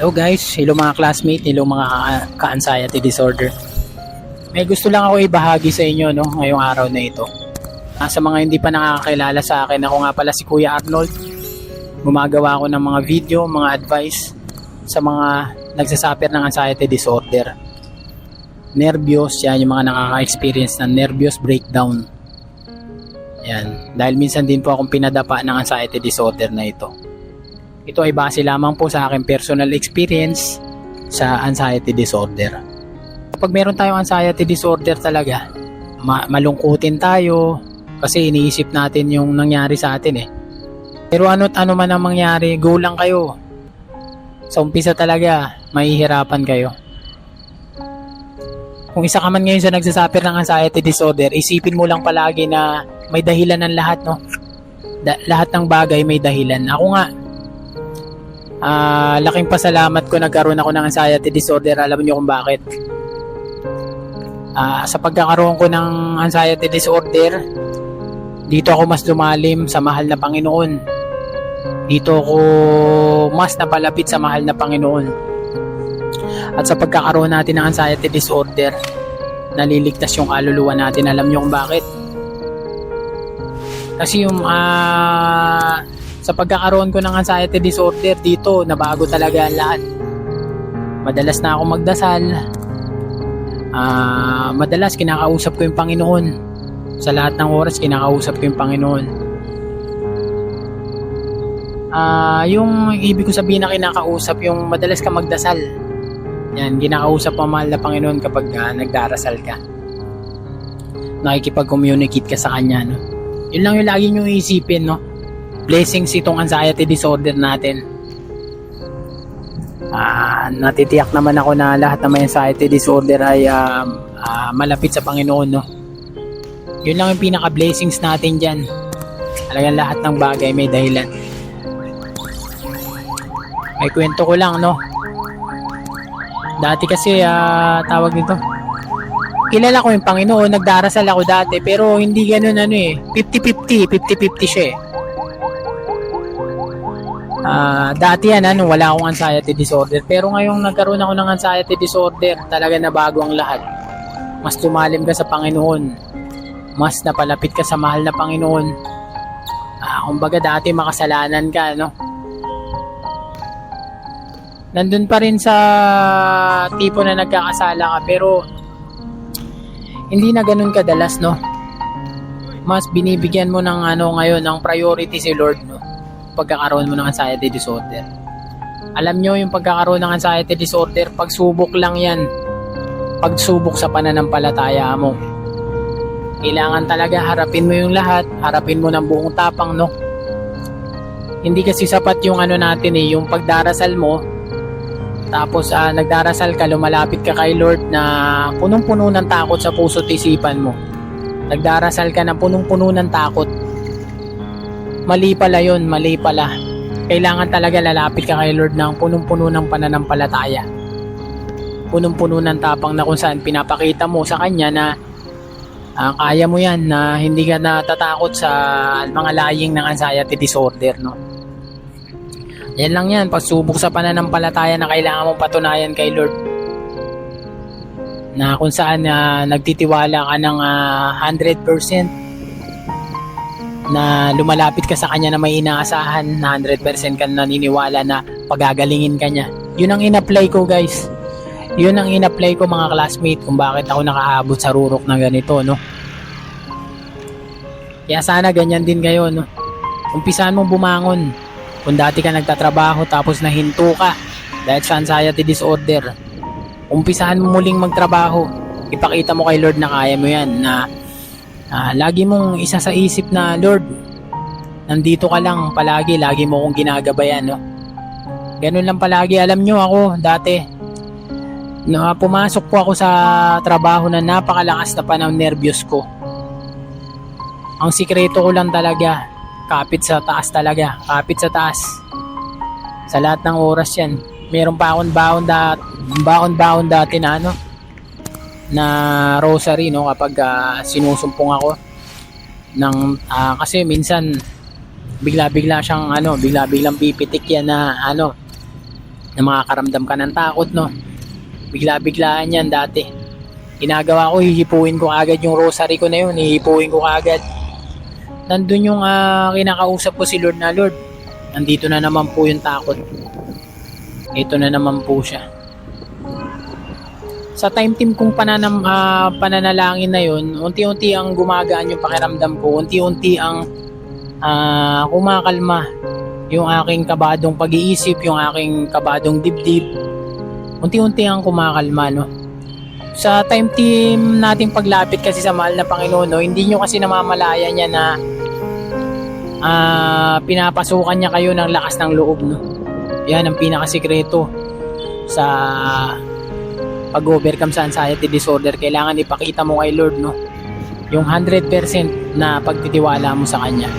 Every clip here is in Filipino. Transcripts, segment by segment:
Hello guys, hello mga classmate, hello mga ka-anxiety disorder. May gusto lang ako ibahagi sa inyo ngayong araw na ito. Sa mga hindi pa nakakakilala sa akin, ako nga pala si Kuya Arnold. Gumagawa ako ng mga video, mga advice sa mga nagsasuffer ng anxiety disorder. Nervyos, yan yung mga nakaka-experience ng nervous breakdown. Yan, dahil minsan din po akong pinadapa ng anxiety disorder na ito. Ito ay base lamang po sa aking personal experience sa anxiety disorder. Kapag meron tayong anxiety disorder talaga, malungkutin tayo kasi iniisip natin yung nangyari sa atin . Pero ano't ano man ang mangyari, go lang kayo. Sa umpisa talaga, mahihirapan kayo. Kung isa ka man ngayon sa nagsasuffer ng anxiety disorder, isipin mo lang palagi na may dahilan ng lahat, lahat ng bagay may dahilan. Ako nga, laking pasalamat ko nagkaroon ako ng anxiety disorder. Alam niyo kung bakit? Sa pagkakaroon ko ng anxiety disorder, dito ako mas lumalim sa mahal na Panginoon. Dito ako mas napalapit sa mahal na Panginoon. At sa pagkakaroon natin ng anxiety disorder, naliligtas yung kaluluwa natin. Alam niyo kung bakit? Kasi yung sa pagkakaroon ko ng anxiety disorder dito, nabago talaga ang lahat. Madalas na ako magdasal. Madalas kinakausap ko yung Panginoon. Sa lahat ng oras kinakausap ko yung Panginoon. Yung ibig ko sabihin na kinakausap, yung madalas ka magdasal. Yan, kinakausap ang mahal na Panginoon kapag nagdarasal ka. Nakikipag-communicate ka sa Kanya. Yun lang yung lagi nyo iisipin, blessings itong anxiety disorder natin. Natitiyak naman ako na lahat ng may anxiety disorder ay malapit sa Panginoon, Yun lang yung pinaka blessings natin dyan. Talagang lahat ng bagay may dahilan. May kwento ko lang, dati kasi tawag nito, kilala ko yung Panginoon, nagdarasal ako dati, pero hindi ganun 50-50 siya . Dati yan, wala akong anxiety disorder. Pero ngayong nagkaroon ako ng anxiety disorder, talaga nabago ang lahat. Mas lumalim ka sa Panginoon. Mas napalapit ka sa mahal na Panginoon. Kumbaga dati makasalanan ka, Nandun pa rin sa tipo na nagkakasala ka, pero hindi na ganun kadalas, Mas binibigyan mo ng ngayon, ng priority si Lord, pagkakaroon mo ng anxiety disorder. Alam nyo, yung pagkakaroon ng anxiety disorder, pagsubok lang yan. Pagsubok sa pananampalataya mo. Kailangan talaga harapin mo yung lahat, harapin mo ng buong tapang, Hindi kasi sapat yung natin yung pagdarasal mo, tapos nagdarasal ka, lumalapit ka kay Lord na punong-puno ng takot sa puso't isipan mo. Nagdarasal ka na punong-puno ng takot. Mali pala yun, mali pala. Kailangan talaga lalapit ka kay Lord ng punong-puno ng pananampalataya. Punong-puno ng tapang na kung saan pinapakita mo sa Kanya na kaya mo yan, na hindi ka natatakot sa mga laying ng anxiety disorder, Yan lang yan, pagsubok sa pananampalataya na kailangan mong patunayan kay Lord. Na kung saan nagtitiwala ka ng 100%. Na lumalapit ka sa Kanya na may inaasahan, na 100% ka naniniwala na pagagalingin ka niya. Yun ang in-apply ko, guys. Yun ang in-apply ko, mga classmate, kung bakit ako nakaabot sa rurok na ganito, Kaya sana ganyan din kayo, Umpisahan mong bumangon. Kung dati ka nagtatrabaho tapos nahinto ka dahil sa anxiety disorder, umpisahan mo muling magtrabaho. Ipakita mo kay Lord na kaya mo yan, na lagi mong isa sa isip na, Lord, nandito ka lang palagi, lagi mo kong ginagabayan, Ganun lang palagi. Alam nyo ako, dati, pumasok po ako sa trabaho na napakalakas na pa ng nervyos ko. Ang sikreto ko lang talaga, kapit sa taas talaga, kapit sa taas. Sa lahat ng oras yan. Meron pa akong baon dati na na rosary, kapag sinusumpong ako ng kasi minsan bigla-bigla siyang bigla-biglang pipitik yan na na makakaramdam ka ng takot, no? Bigla-biglaan yan dati. Ginagawa ko, hihipuin ko agad yung rosary ko na yun, hihipuin ko agad. Nandun yung kinakausap ko si Lord na, Lord, nandito na naman po yung takot. Ito na naman po siya. Sa time team kong pananalangin na yun, unti-unti ang gumagaan yung pakiramdam ko, unti-unti ang kumakalma yung aking kabadong pag-iisip, yung aking kabadong dibdib. Unti-unti ang kumakalma, no? Sa time team nating paglapit kasi sa mahal na Panginoon, no, hindi nyo kasi namamalaya niya na pinapasukan niya kayo ng lakas ng loob, no? Yan ang pinakasikreto sa pag-overcome sa anxiety disorder. Kailangan ipakita mo kay Lord, no, yung 100% na pagtitiwala mo sa Kanya,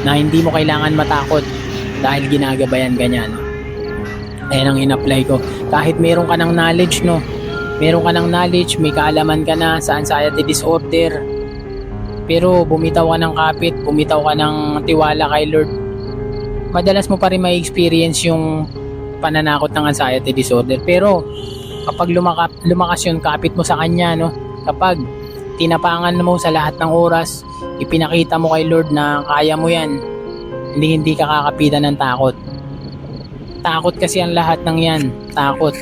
na hindi mo kailangan matakot dahil ginagabayan ka niya, no? Ayan ang in-apply ko. Kahit meron ka ng knowledge, no, meron ka ng knowledge, may kaalaman ka na sa anxiety disorder, pero bumitaw ka ng kapit, bumitaw ka ng tiwala kay Lord, madalas mo pa rin may experience yung pananakot ng anxiety disorder. Pero kapag lumakas yung kapit mo sa Kanya, no, kapag tinapangan mo sa lahat ng oras, ipinakita mo kay Lord na kaya mo yan, hindi ka kakapitan ng takot. Takot kasi ang lahat ng yan, takot.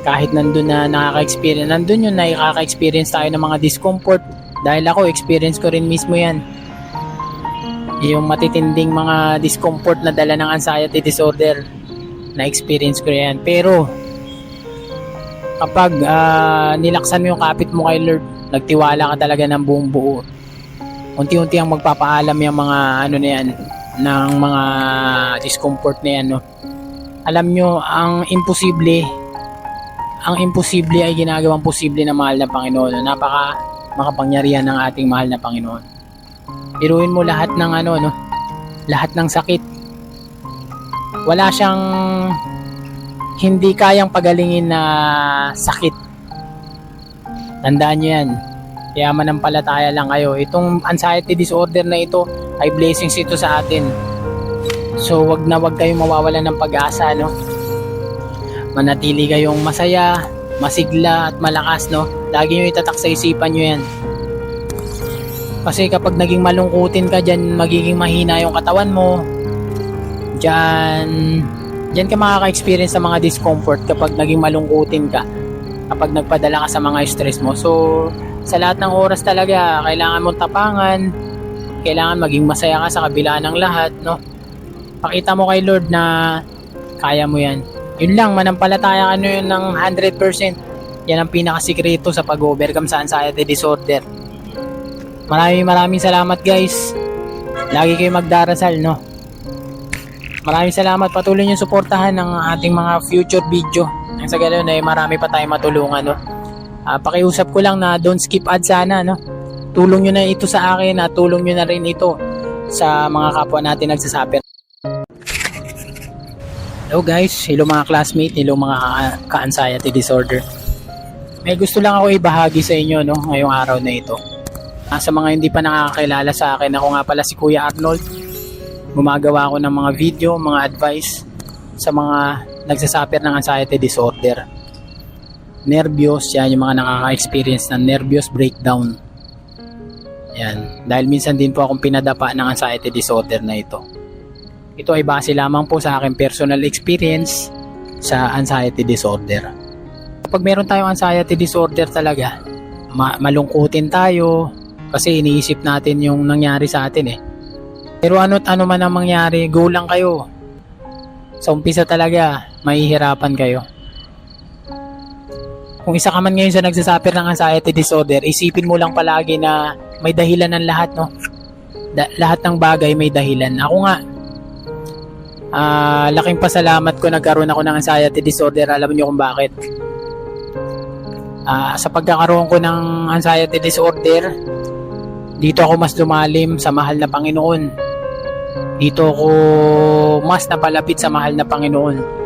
Kahit nandun na nakaka-experience, nandun yun, nakaka-experience tayo ng mga discomfort. Dahil ako, experience ko rin mismo yan. Yung matitinding mga discomfort na dala ng anxiety disorder, na-experience ko yan. Pero, kapag nilaksan mo yung kapit mo kay Lord, nagtiwala ka talaga ng buong buo, unti-unti ang magpapaalam yung mga ano na yan, ng mga discomfort na yan, no? Alam nyo, ang imposible ay ginagawang posible ng mahal na Panginoon, no? Napaka makapangyarihan ng ating mahal na Panginoon. Iruin mo lahat ng ano, no, lahat ng sakit, wala siyang hindi kayang pagalingin na sakit. Tandaan nyo yan. Kaya manampalataya lang kayo. Itong anxiety disorder na ito ay blessings ito sa atin. So wag kayong mawawalan ng pag-asa, no? Manatili kayong masaya, masigla at malakas, no? Lagi nyo itatak sa isipan nyo yan. Kasi kapag naging malungkutin ka dyan, magiging mahina yung katawan mo. Diyan ka makaka-experience sa mga discomfort kapag naging malungkutin ka, kapag nagpadala ka sa mga stress mo. So sa lahat ng oras talaga, kailangan mong tapangan, kailangan maging masaya ka sa kabila ng lahat, no? Pakita mo kay Lord na kaya mo yan. Yun lang, manampalataya ka yun ng 100%. Yan ang pinakasikreto sa pag-overcome sa anxiety disorder. Maraming salamat, guys. Lagi kayo magdarasal, no? Maraming salamat. Patuloy niyo suportahan ng ating mga future video. Ang sa ganun ay marami pa tayong matulungan, no? Pakiusap ko lang na don't skip ads sana, no? Tulong nyo na ito sa akin at tulong nyo na rin ito sa mga kapwa natin nagsasaper. Hello guys, hello mga classmate, hello mga ka-anxiety disorder. May gusto lang ako ibahagi sa inyo, no, ngayong araw na ito. Sa mga hindi pa nakakakilala sa akin, ako nga pala si Kuya Arnold. Gumagawa ako ng mga video, mga advice sa mga nagsasaper ng anxiety disorder. Nervyos, yan yung mga nakaka-experience ng nervous breakdown. Yan, dahil minsan din po akong pinadapa ng anxiety disorder na ito. Ito ay base lamang po sa aking personal experience sa anxiety disorder. Kapag meron tayong anxiety disorder talaga, malungkutin tayo kasi iniisip natin yung nangyari sa atin eh. Pero ano't ano man ang mangyari, go lang kayo. Sa umpisa talaga, mahihirapan kayo. Kung isa ka man ngayon sa nagsasuffer ng anxiety disorder, isipin mo lang palagi na may dahilan ng lahat, no? Lahat ng bagay may dahilan. Ako nga, laking pasalamat ko nagkaroon ako ng anxiety disorder. Alam niyo kung bakit? Sa pagkakaroon ko ng anxiety disorder, dito ako mas lumalim sa mahal na Panginoon. Dito ako mas napalapit sa mahal na Panginoon.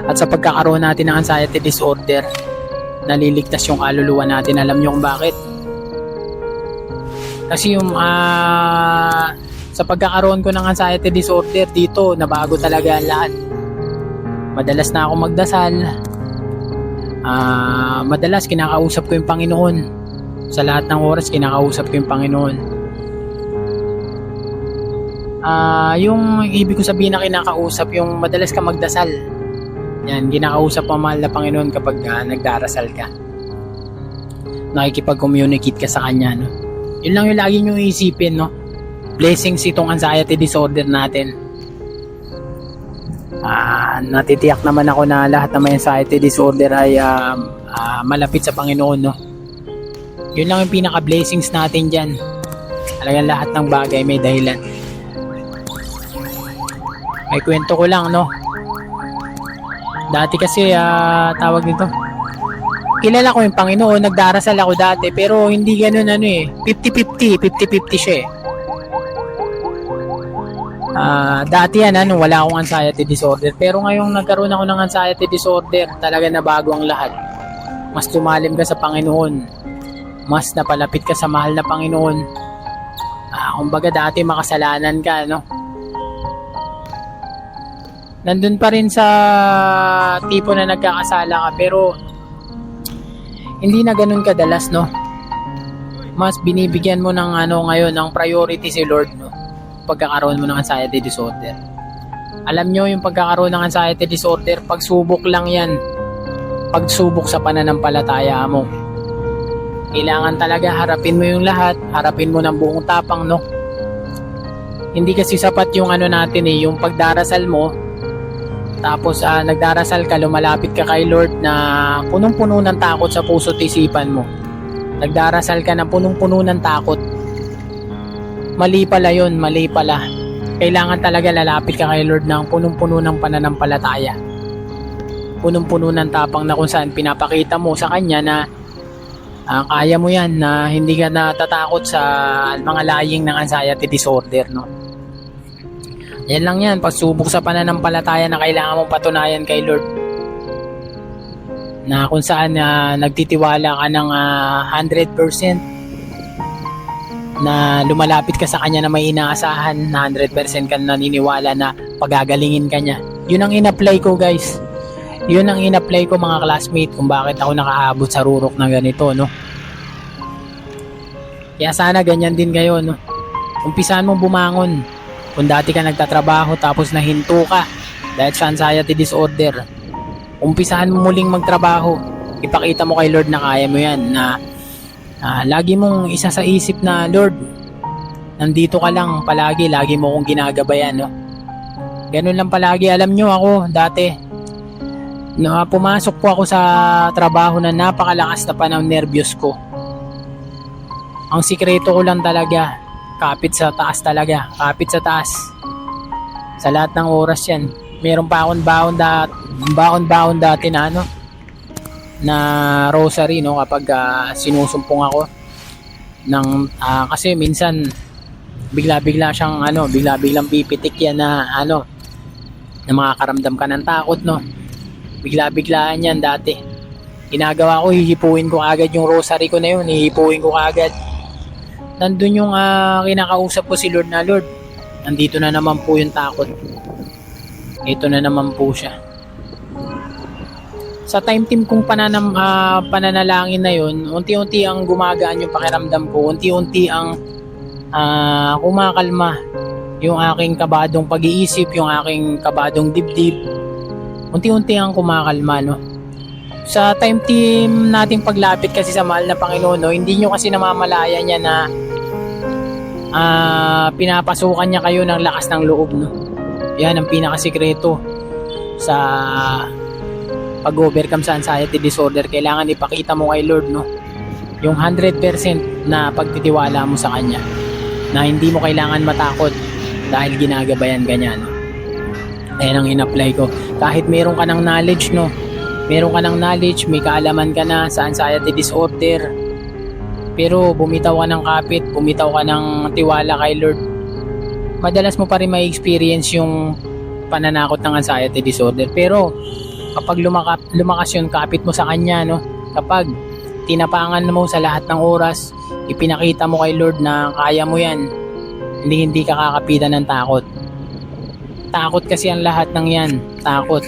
At sa pagkakaroon natin ng anxiety disorder, naliligtas yung kaluluwa natin. Alam niyo kung bakit? Kasi yung sa pagkakaroon ko ng anxiety disorder, dito nabago talaga ang lahat. Madalas na ako magdasal. Madalas kinakausap ko yung Panginoon. Sa lahat ng oras kinakausap ko yung Panginoon. Yung ibig ko sabihin na kinakausap, yung madalas ka magdasal. Yan, kinakausap ang mahal na Panginoon kapag nagdarasal ka. Nakikipag-communicate ka sa Kanya, no? Yun lang yung lagi nyo iisipin, no? Blessings itong anxiety disorder natin. Natitiyak naman ako na lahat ng may anxiety disorder ay malapit sa Panginoon, no? Yun lang yung pinaka-blessings natin dyan. Talagang lahat ng bagay may dahilan. May kwento ko lang, no? Dati kasi, tawag nito, kilala ko yung Panginoon, nagdarasal ako dati, pero hindi ganun 50-50 siya eh. Dati yan, wala akong anxiety disorder, pero ngayong nagkaroon ako ng anxiety disorder, talaga nabago ang lahat. Mas lumalim ka sa Panginoon, mas napalapit ka sa mahal na Panginoon. Kumbaga dati makasalanan ka, no? Nandun pa rin sa tipo na nagkakasala ka, pero hindi na ganun kadalas, no? Mas binibigyan mo ng ngayon ng priority si Lord, no? Pagkakaroon mo ng anxiety disorder. Alam nyo, yung pagkakaroon ng anxiety disorder, pagsubok lang yan. Pagsubok sa pananampalataya mo. Kailangan talaga harapin mo yung lahat, harapin mo ng buong tapang, no? Hindi kasi sapat yung natin yung pagdarasal mo, tapos nagdarasal ka, lumalapit ka kay Lord na punong-puno ng takot sa puso't isipan mo. Nagdarasal ka na punong-puno ng takot. Mali pala yun, mali pala. Kailangan talaga lalapit ka kay Lord ng punong-puno ng pananampalataya. Punong-puno ng tapang na kung saan pinapakita mo sa Kanya na kaya mo yan, na hindi ka natatakot sa mga laying ng anxiety disorder, no? Yan lang yan, pagsubok sa pananampalataya na kailangan mong patunayan kay Lord. Na kung saan nagtitiwala ka ng 100%, na lumalapit ka sa Kanya na may inaasahan, na 100% ka naniniwala na pagagalingin ka niya. Yun ang in-apply ko, guys. Yun ang in-apply ko, mga classmate, kung bakit ako nakaabot sa rurok na ganito, no? Kaya sana ganyan din kayo, no? Umpisahan mong bumangon. Kung dati ka nagtatrabaho tapos nahinto ka dahil sa anxiety disorder, umpisahan mo muling magtrabaho. Ipakita mo kay Lord na kaya mo yan, na lagi mong isa sa isip na, Lord, nandito ka lang palagi, lagi mo kong ginagabayan, no? Ganun lang palagi. Alam nyo ako, dati, pumasok po ako sa trabaho na napakalakas na pa ng nervyos ko. Ang sikreto ko lang talaga, kapit sa taas talaga, kapit sa taas. Sa lahat ng oras yan. Meron pa akong baon dati na na rosary, no, kapag sinusumpong ako ng kasi minsan bigla-bigla siyang bigla-biglang pipitik yan na na makakaramdam ka ng takot, no. Bigla-biglaan yan dati. Ginagawa ko, hihipuin ko agad yung rosary ko na yun, hihipuin ko agad. Nandun yung kinakausap ko si Lord na, Lord, nandito na naman po yung takot. Ito na naman po siya. Sa time team kong pananalangin na yun, unti-unti ang gumagaan yung pakiramdam ko. Unti-unti ang kumakalma yung aking kabadong pag-iisip, yung aking kabadong dibdib. Unti-unti ang kumakalma, no? Sa time team nating paglapit kasi sa mahal na Panginoon, no, hindi nyo kasi namamalaya niya na pinapasukan niya kayo ng lakas ng loob, no? Yan ang pinakasikreto sa pag-overcome sa anxiety disorder. Kailangan ipakita mo kay Lord, no, yung 100% na pagtitiwala mo sa Kanya, na hindi mo kailangan matakot dahil ginagabayan ka niya, no? Ayan ang in-apply ko. Kahit meron ka ng knowledge, no, meron ka ng knowledge, may kaalaman ka na sa anxiety disorder, pero bumitaw ka ng kapit, bumitaw ka ng tiwala kay Lord, madalas mo pa rin may experience yung pananakot ng anxiety disorder. Pero kapag lumakas yung kapit mo sa Kanya, no, kapag tinapangan mo sa lahat ng oras, ipinakita mo kay Lord na kaya mo yan, hindi ka kakapitan ng takot. Takot kasi ang lahat ng yan, takot.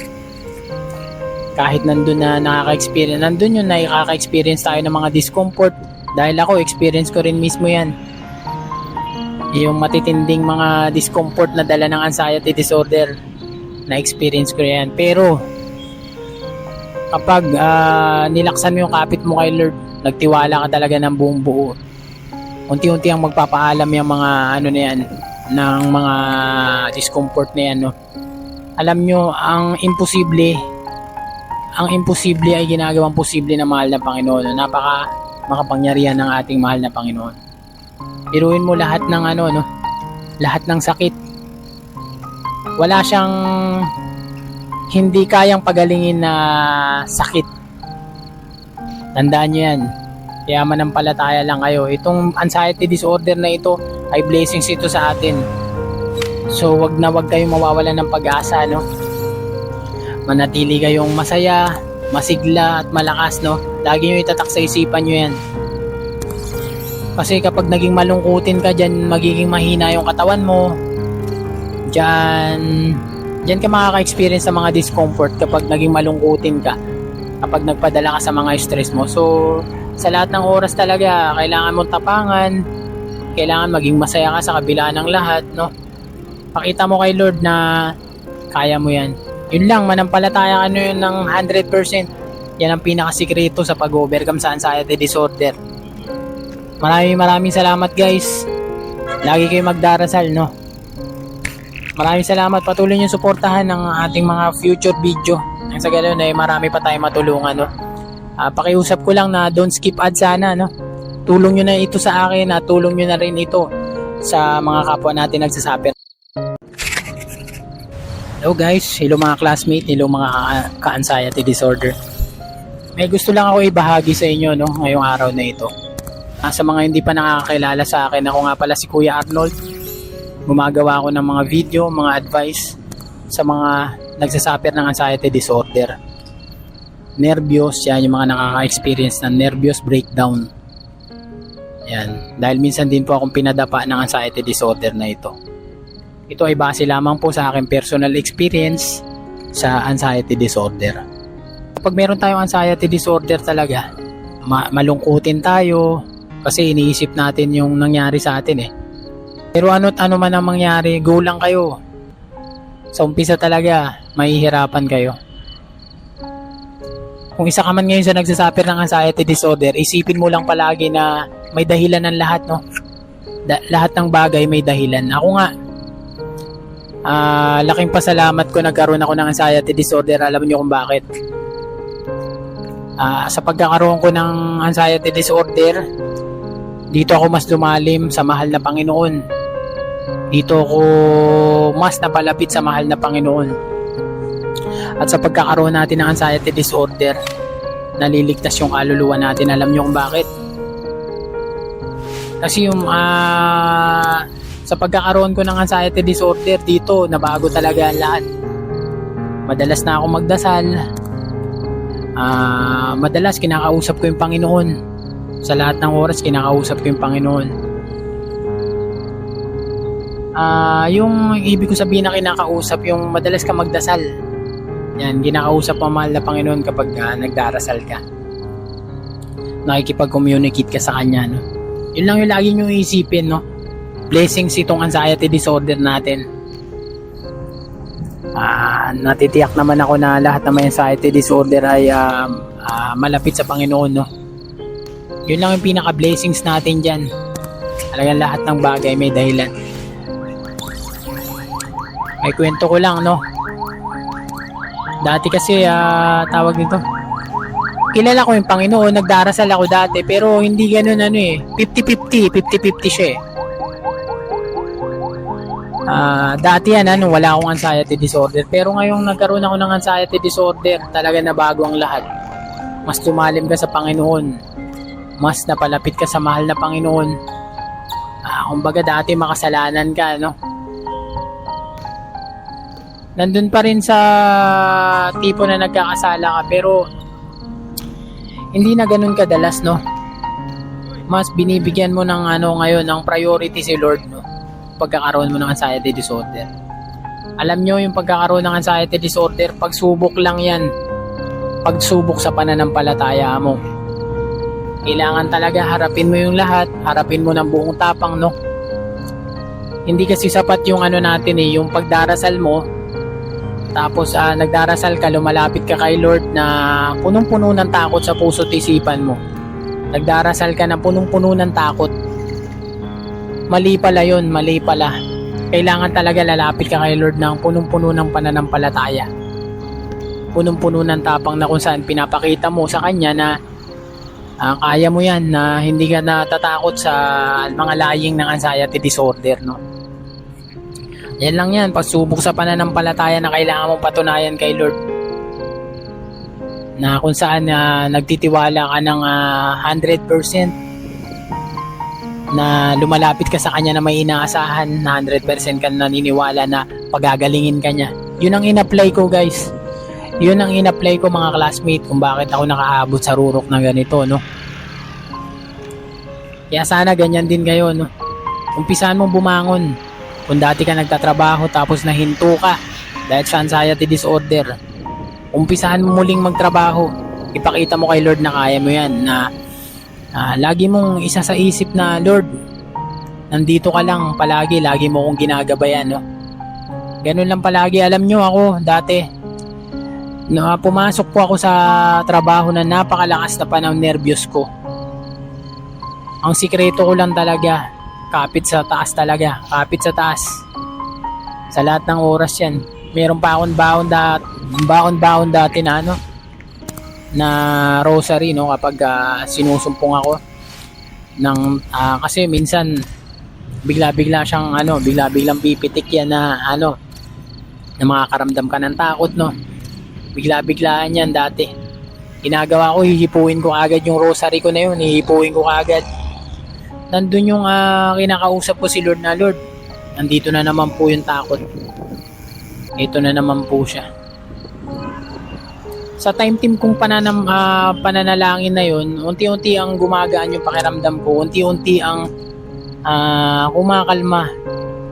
Kahit nandun na nakaka-experience, nandun yun, nakaka-experience tayo ng mga discomfort. Dahil ako, experience ko rin mismo yan. Yung matitinding mga discomfort na dala ng anxiety disorder, na-experience ko yan. Pero, kapag nilaksan mo yung kapit mo kay Lord, nagtiwala ka talaga ng buong buo, unti-unti ang magpapaalam yung mga ano na yan, ng mga discomfort na yan, no? Alam nyo, ang imposible ay ginagawang posible na mahal na Panginoon. Napaka makapangyarihan ng ating mahal na Panginoon. Iruin mo lahat ng ano, no? Lahat ng sakit. Wala siyang hindi kayang pagalingin na sakit. Tandaan nyo yan. Kaya manampalataya lang kayo. Itong anxiety disorder na ito ay blessings ito sa atin. So wag kayong mawawalan ng pag-asa, no? Manatili kayong masaya, masigla at malakas, no? Lagi nyo itatak sa isipan nyo yan. Kasi kapag naging malungkutin ka dyan, magiging mahina yung katawan mo. Diyan ka makaka-experience sa mga discomfort kapag naging malungkutin ka. Kapag nagpadala ka sa mga stress mo. So, sa lahat ng oras talaga, kailangan mong tapangan. Kailangan maging masaya ka sa kabila ng lahat, no? Pakita mo kay Lord na kaya mo yan. Yun lang, manampalataya ka yun ng 100%. Yan ang pinakasikreto sa pag-overcome sa anxiety disorder. Maraming salamat, guys. Lagi kayo magdarasal, no? Maraming salamat. Patuloy niyo suportahan ng ating mga future video. Ang sa ganun ay marami pa tayong matulungan, no? Pakiusap ko lang na don't skip ads sana, no? Tulong nyo na ito sa akin at tulong nyo na rin ito sa mga kapwa natin nagsasaper. Hello guys, hello mga classmate, hello mga ka-anxiety disorder. May gusto lang ako ibahagi sa inyo, no, ngayong araw na ito. Sa mga hindi pa nakakakilala sa akin, ako nga pala si Kuya Arnold. Gumagawa ako ng mga video, mga advice sa mga nagsasaper ng anxiety disorder. Nervyos, yan yung mga nakaka-experience ng nervous breakdown. Yan, dahil minsan din po akong pinadapa ng anxiety disorder na ito. Ito ay base lamang po sa aking personal experience sa anxiety disorder. Kapag meron tayong anxiety disorder talaga, malungkutin tayo kasi iniisip natin yung nangyari sa atin eh. Pero ano't ano man ang mangyari, go lang kayo. Sa umpisa talaga, mahihirapan kayo. Kung isa ka man ngayon sa nagsasuffer ng anxiety disorder, isipin mo lang palagi na may dahilan ng lahat, no? Lahat ng bagay may dahilan. Ako nga, laking pasalamat ko nagkaroon ako ng anxiety disorder. Alam niyo kung bakit? Sa pagkakaroon ko ng anxiety disorder, dito ako mas lumalim sa mahal na Panginoon. Dito ako mas napalapit sa mahal na Panginoon. At sa pagkakaroon natin ng anxiety disorder, naliligtas yung kaluluwa natin. Alam niyo kung bakit? Kasi yung sa pagkakaroon ko ng anxiety disorder dito, nabago talaga ang lahat. Madalas na ako magdasal. Madalas kinakausap ko yung Panginoon. Sa lahat ng oras kinakausap ko yung Panginoon. Yung ibig ko sabihin na kinakausap, yung madalas ka magdasal. Yan, kinakausap ang mahal na Panginoon kapag nagdarasal ka. Nakikipag-communicate ka sa Kanya, no? Yun lang yung lagi nyo iisipin, no? Blessings itong anxiety disorder natin. Natitiyak naman ako na lahat ng may anxiety disorder ay malapit sa Panginoon, no? Yun lang yung pinaka-blessings natin dyan. Talagang lahat ng bagay may dahilan. May kwento ko lang, no? Dati kasi, tawag nito, kilala ko yung Panginoon, nagdarasal ako dati, pero hindi ganun 50-50 siya eh. Dati yan, wala akong anxiety disorder, pero ngayong nagkaroon ako ng anxiety disorder, talaga nabago ang lahat. Mas lumalim ka sa Panginoon, mas napalapit ka sa mahal na Panginoon. Kumbaga dati makasalanan ka, no? Nandun pa rin sa tipo na nagkakasala ka, pero hindi na ganun kadalas, no? Mas binibigyan mo ng ngayon ng priority si Lord, no? Pagkakaroon mo ng anxiety disorder. Alam nyo, yung pagkakaroon ng anxiety disorder, pagsubok lang yan. pagsubok sa pananampalataya mo. Kailangan talaga harapin mo yung lahat, harapin mo ng buong tapang, no? Hindi kasi sapat yung ano natin yung pagdarasal mo, tapos nagdarasal ka, lumalapit ka kay Lord na punong-puno ng takot sa puso't isipan mo. Nagdarasal ka na punong-puno ng takot. Mali pala yun, mali pala. Kailangan talaga lalapit ka kay Lord ng punong-puno ng pananampalataya. Punong-puno ng tapang na kung saan pinapakita mo sa Kanya na kaya mo yan, na hindi ka natatakot sa mga laying ng anxiety disorder, no? Yan lang yan, pagsubok sa pananampalataya na kailangan mong patunayan kay Lord. Na kung saan nagtitiwala ka ng 100%, na lumalapit ka sa Kanya na may inaasahan, na 100% ka naniniwala na pagagalingin ka niya. Yun ang in-apply ko, guys. Yun ang in-apply ko, mga classmate, kung bakit ako nakaabot sa rurok na ganito, no? Kaya sana ganyan din kayo, no? Umpisahan mong bumangon. Kung dati ka nagtatrabaho tapos nahinto ka dahil sa anxiety disorder, umpisahan mo muling magtrabaho. Ipakita mo kay Lord na kaya mo yan, na lagi mong isa sa isip na, Lord, nandito ka lang palagi, lagi mo kong ginagabayan, no? Ganun lang palagi. Alam nyo ako, dati, pumasok po ako sa trabaho na napakalakas na panang nervyos ko. Ang sikreto ko lang talaga, kapit sa taas talaga, kapit sa taas. Sa lahat ng oras yan. Meron pa akong baon dati na na rosary, no, kapag sinusumpong ako ng kasi minsan bigla-bigla siyang bigla-biglang pipitik yan na na makakaramdam ka ng takot, no. Bigla-biglaan yan dati. Ginagawa ko, hihipuin ko agad yung rosary ko na yun, hihipuin ko agad. Nandun yung kinakausap ko si Lord na, Lord, nandito na naman po yung takot. Ito na naman po siya. Sa time team kong pananalangin na yun, unti-unti ang gumagaan yung pakiramdam ko, unti-unti ang kumakalma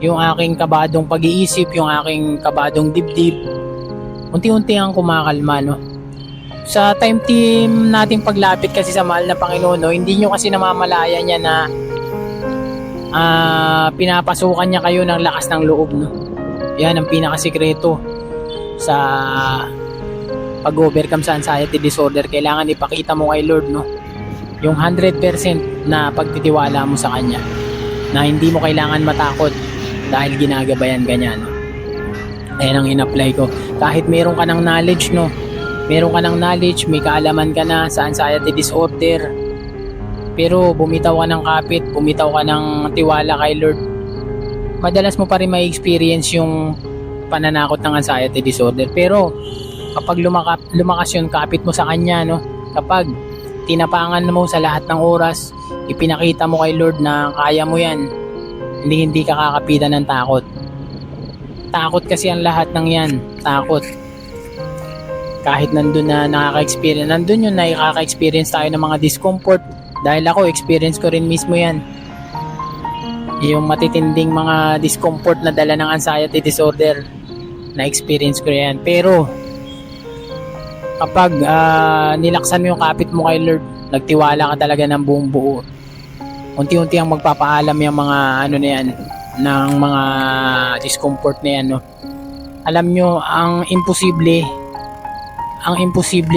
yung aking kabadong pag-iisip, yung aking kabadong dibdib. Unti-unti ang kumakalma, no? Sa time team nating paglapit kasi sa mahal na Panginoon, no, hindi nyo kasi namamalaya niya na pinapasukan niya kayo ng lakas ng loob, no? Yan ang pinakasikreto sa pag-overcome sa anxiety disorder. Kailangan ipakita mo kay Lord, no, yung 100% na pagtitiwala mo sa Kanya, na hindi mo kailangan matakot dahil ginagabayan ka niya, no? Ayan ang in-apply ko. Kahit meron ka ng knowledge, no, meron ka ng knowledge, may kaalaman ka na sa anxiety disorder, pero bumitaw ka ng kapit, bumitaw ka ng tiwala kay Lord, madalas mo pa rin may experience yung pananakot ng anxiety disorder. Pero kapag lumakas yung kapit mo sa Kanya, no, kapag tinapangan mo sa lahat ng oras, ipinakita mo kay Lord na kaya mo yan, hindi ka kakapitan ng takot. Takot kasi ang lahat ng yan, takot. Kahit nandun na nakaka-experience, nandun yung nakaka-experience tayo ng mga discomfort. Dahil ako, experience ko rin mismo yan. Yung matitinding mga discomfort na dala ng anxiety disorder, na-experience ko yan. Pero, kapag nilaksan mo yung kapit mo kay Lord, nagtiwala ka talaga ng buong buo, unti-unti ang magpapaalam yung mga na yan, ng mga discomfort na yan, no? Alam nyo, ang imposible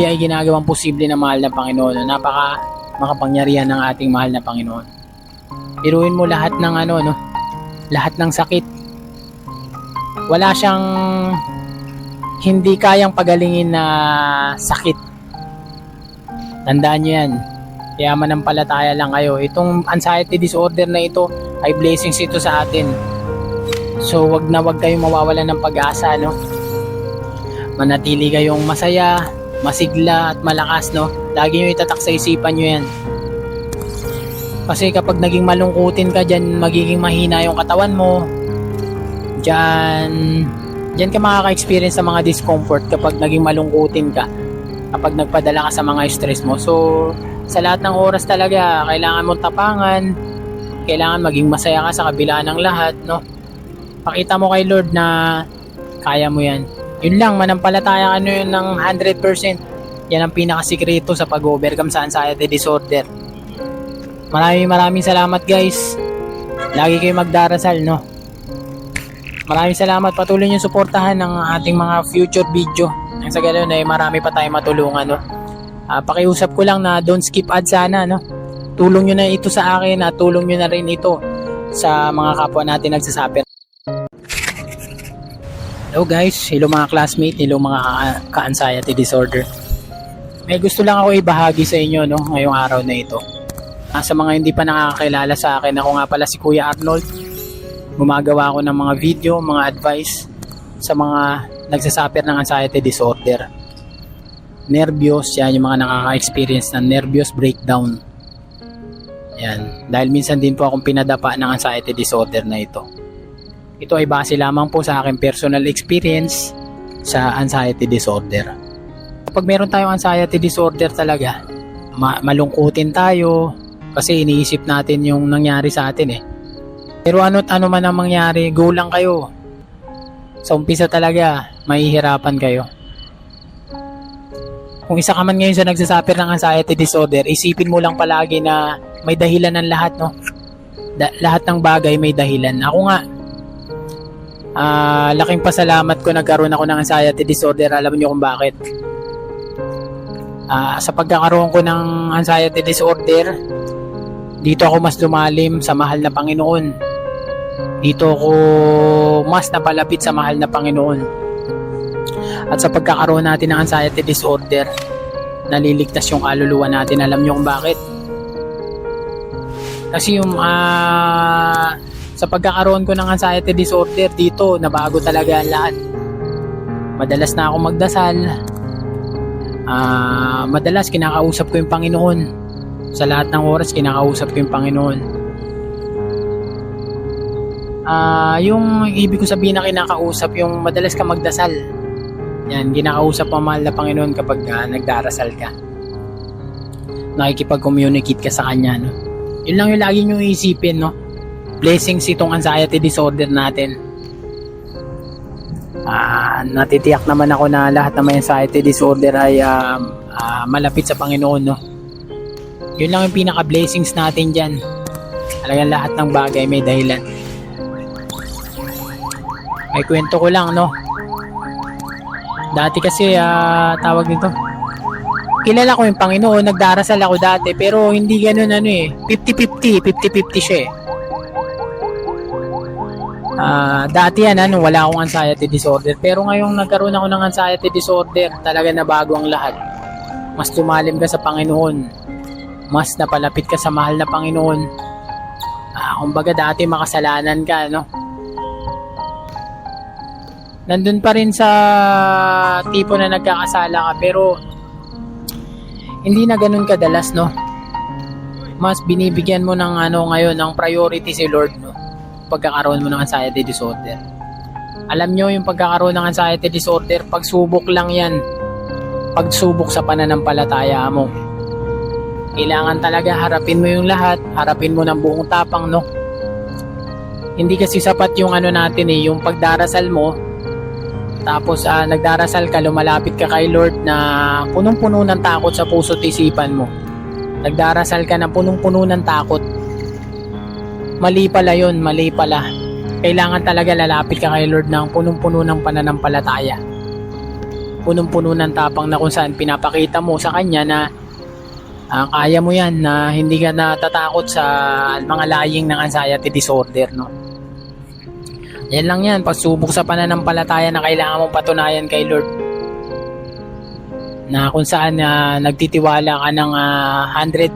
ay ginagawang posible ng mahal na Panginoon. Napaka makapangyarihan ng ating mahal na Panginoon. Iruin mo lahat ng lahat ng sakit. Wala siyang hindi kayang pagalingin na sakit. Tandaan nyo yan. Kaya manampalataya lang kayo. Itong anxiety disorder na ito ay blessings ito sa atin. So wag kayong mawawalan ng pag-asa, no? Manatili kayong masaya, masigla at malakas, no? Lagi nyo itatak sa isipan nyo yan. Kasi kapag naging malungkutin ka dyan, magiging mahina yung katawan mo. Diyan ka makaka-experience sa mga discomfort kapag naging malungkutin ka. Kapag nagpadala ka sa mga stress mo. So, sa lahat ng oras talaga, kailangan mong tapangan. Kailangan maging masaya ka sa kabila ng lahat, no? Pakita mo kay Lord na kaya mo yan. Yun lang, manampalataya ka yun ng 100%. Yan ang pinakasikreto sa pag-overcome sa anxiety disorder. Maraming salamat guys. Lagi kayo magdarasal, no? Maraming salamat. Patuloy niyo suportahan ng ating mga future video. Nang sa ganun ay marami pa tayong matulungan, no? Pakiusap ko lang na don't skip ads sana, no? Tulong nyo na ito sa akin at tulong nyo na rin ito sa mga kapwa natin nagsasaper. Hello guys, hello mga classmate, hello mga ka-anxiety disorder. May gusto lang ako ibahagi sa inyo, no, ngayong araw na ito. Sa mga hindi pa nakakakilala sa akin, ako nga pala si Kuya Arnold. Gumagawa ako ng mga video, mga advice sa mga nagsasaper ng anxiety disorder. Nervyos, yan yung mga nakaka-experience ng nervous breakdown. Yan, dahil minsan din po akong pinadapa ng anxiety disorder na ito. Ito ay base lamang po sa aking personal experience sa anxiety disorder. Kapag meron tayong anxiety disorder talaga, malungkutin tayo kasi iniisip natin yung nangyari sa atin eh. Pero ano't ano man ang mangyari, go lang kayo. Sa umpisa talaga, mahihirapan kayo. Kung isa ka man ngayon sa nagsasuffer ng anxiety disorder, isipin mo lang palagi na may dahilan ng lahat, no? Lahat ng bagay may dahilan. Ako nga, laking pasalamat ko nagkaroon ako ng anxiety disorder. Alam niyo kung bakit? Sa pagkakaroon ko ng anxiety disorder, dito ako mas lumalim sa mahal na Panginoon. Dito ako mas napalapit sa mahal na Panginoon. At sa pagkakaroon natin ng anxiety disorder, naliligtas yung kaluluwa natin. Alam niyo kung bakit? Kasi yung sa pagkakaroon ko ng anxiety disorder dito, nabago talaga ang lahat. Madalas na ako magdasal. Madalas kinakausap ko yung Panginoon. Sa lahat ng oras kinakausap ko yung Panginoon. Yung ibig ko sabihin na kinakausap, yung madalas ka magdasal. Yan, kinakausap ang mahal na Panginoon kapag nagdarasal ka. Nakikipag-communicate ka sa Kanya, no? Yun lang yung lagi nyo iisipin, no? Blessings itong anxiety disorder natin. Natitiyak naman ako na lahat ng may anxiety disorder ay malapit sa Panginoon, no? Yun lang yung pinaka-blessings natin dyan. Talagang lahat ng bagay may dahilan. May kwento ko lang, no? Dati kasi, tawag nito, kilala ko yung Panginoon, nagdarasal ako dati, pero hindi ganun 50-50 siya eh. Dati yan, wala akong anxiety disorder, pero ngayong nagkaroon ako ng anxiety disorder, talaga nabago ang lahat. Mas lumalim ka sa Panginoon, mas napalapit ka sa mahal na Panginoon. Kumbaga dati makasalanan ka, no? Nandun pa rin sa tipo na nagkakasala ka, pero hindi na ganun kadalas, no? Mas binibigyan mo ng ngayon ng priority si Lord, no? Pagkakaroon mo ng anxiety disorder. Alam nyo, yung pagkakaroon ng anxiety disorder, pagsubok lang yan. Pagsubok sa pananampalataya mo. Kailangan talaga harapin mo yung lahat, harapin mo ng buong tapang, no? Hindi kasi sapat yung natin yung pagdarasal mo, tapos nagdarasal ka, lumalapit ka kay Lord na punong-puno ng takot sa puso't isipan mo. Nagdarasal ka na punong-puno ng takot. Mali pala yun, mali pala. Kailangan talaga lalapit ka kay Lord ng punong-puno ng pananampalataya. Punong-puno ng tapang na kung saan pinapakita mo sa Kanya na kaya mo yan, na hindi ka natatakot sa mga laying ng anxiety disorder, no? Yan lang yan, pagsubok sa pananampalataya na kailangan mong patunayan kay Lord. Na kung saan nagtitiwala ka ng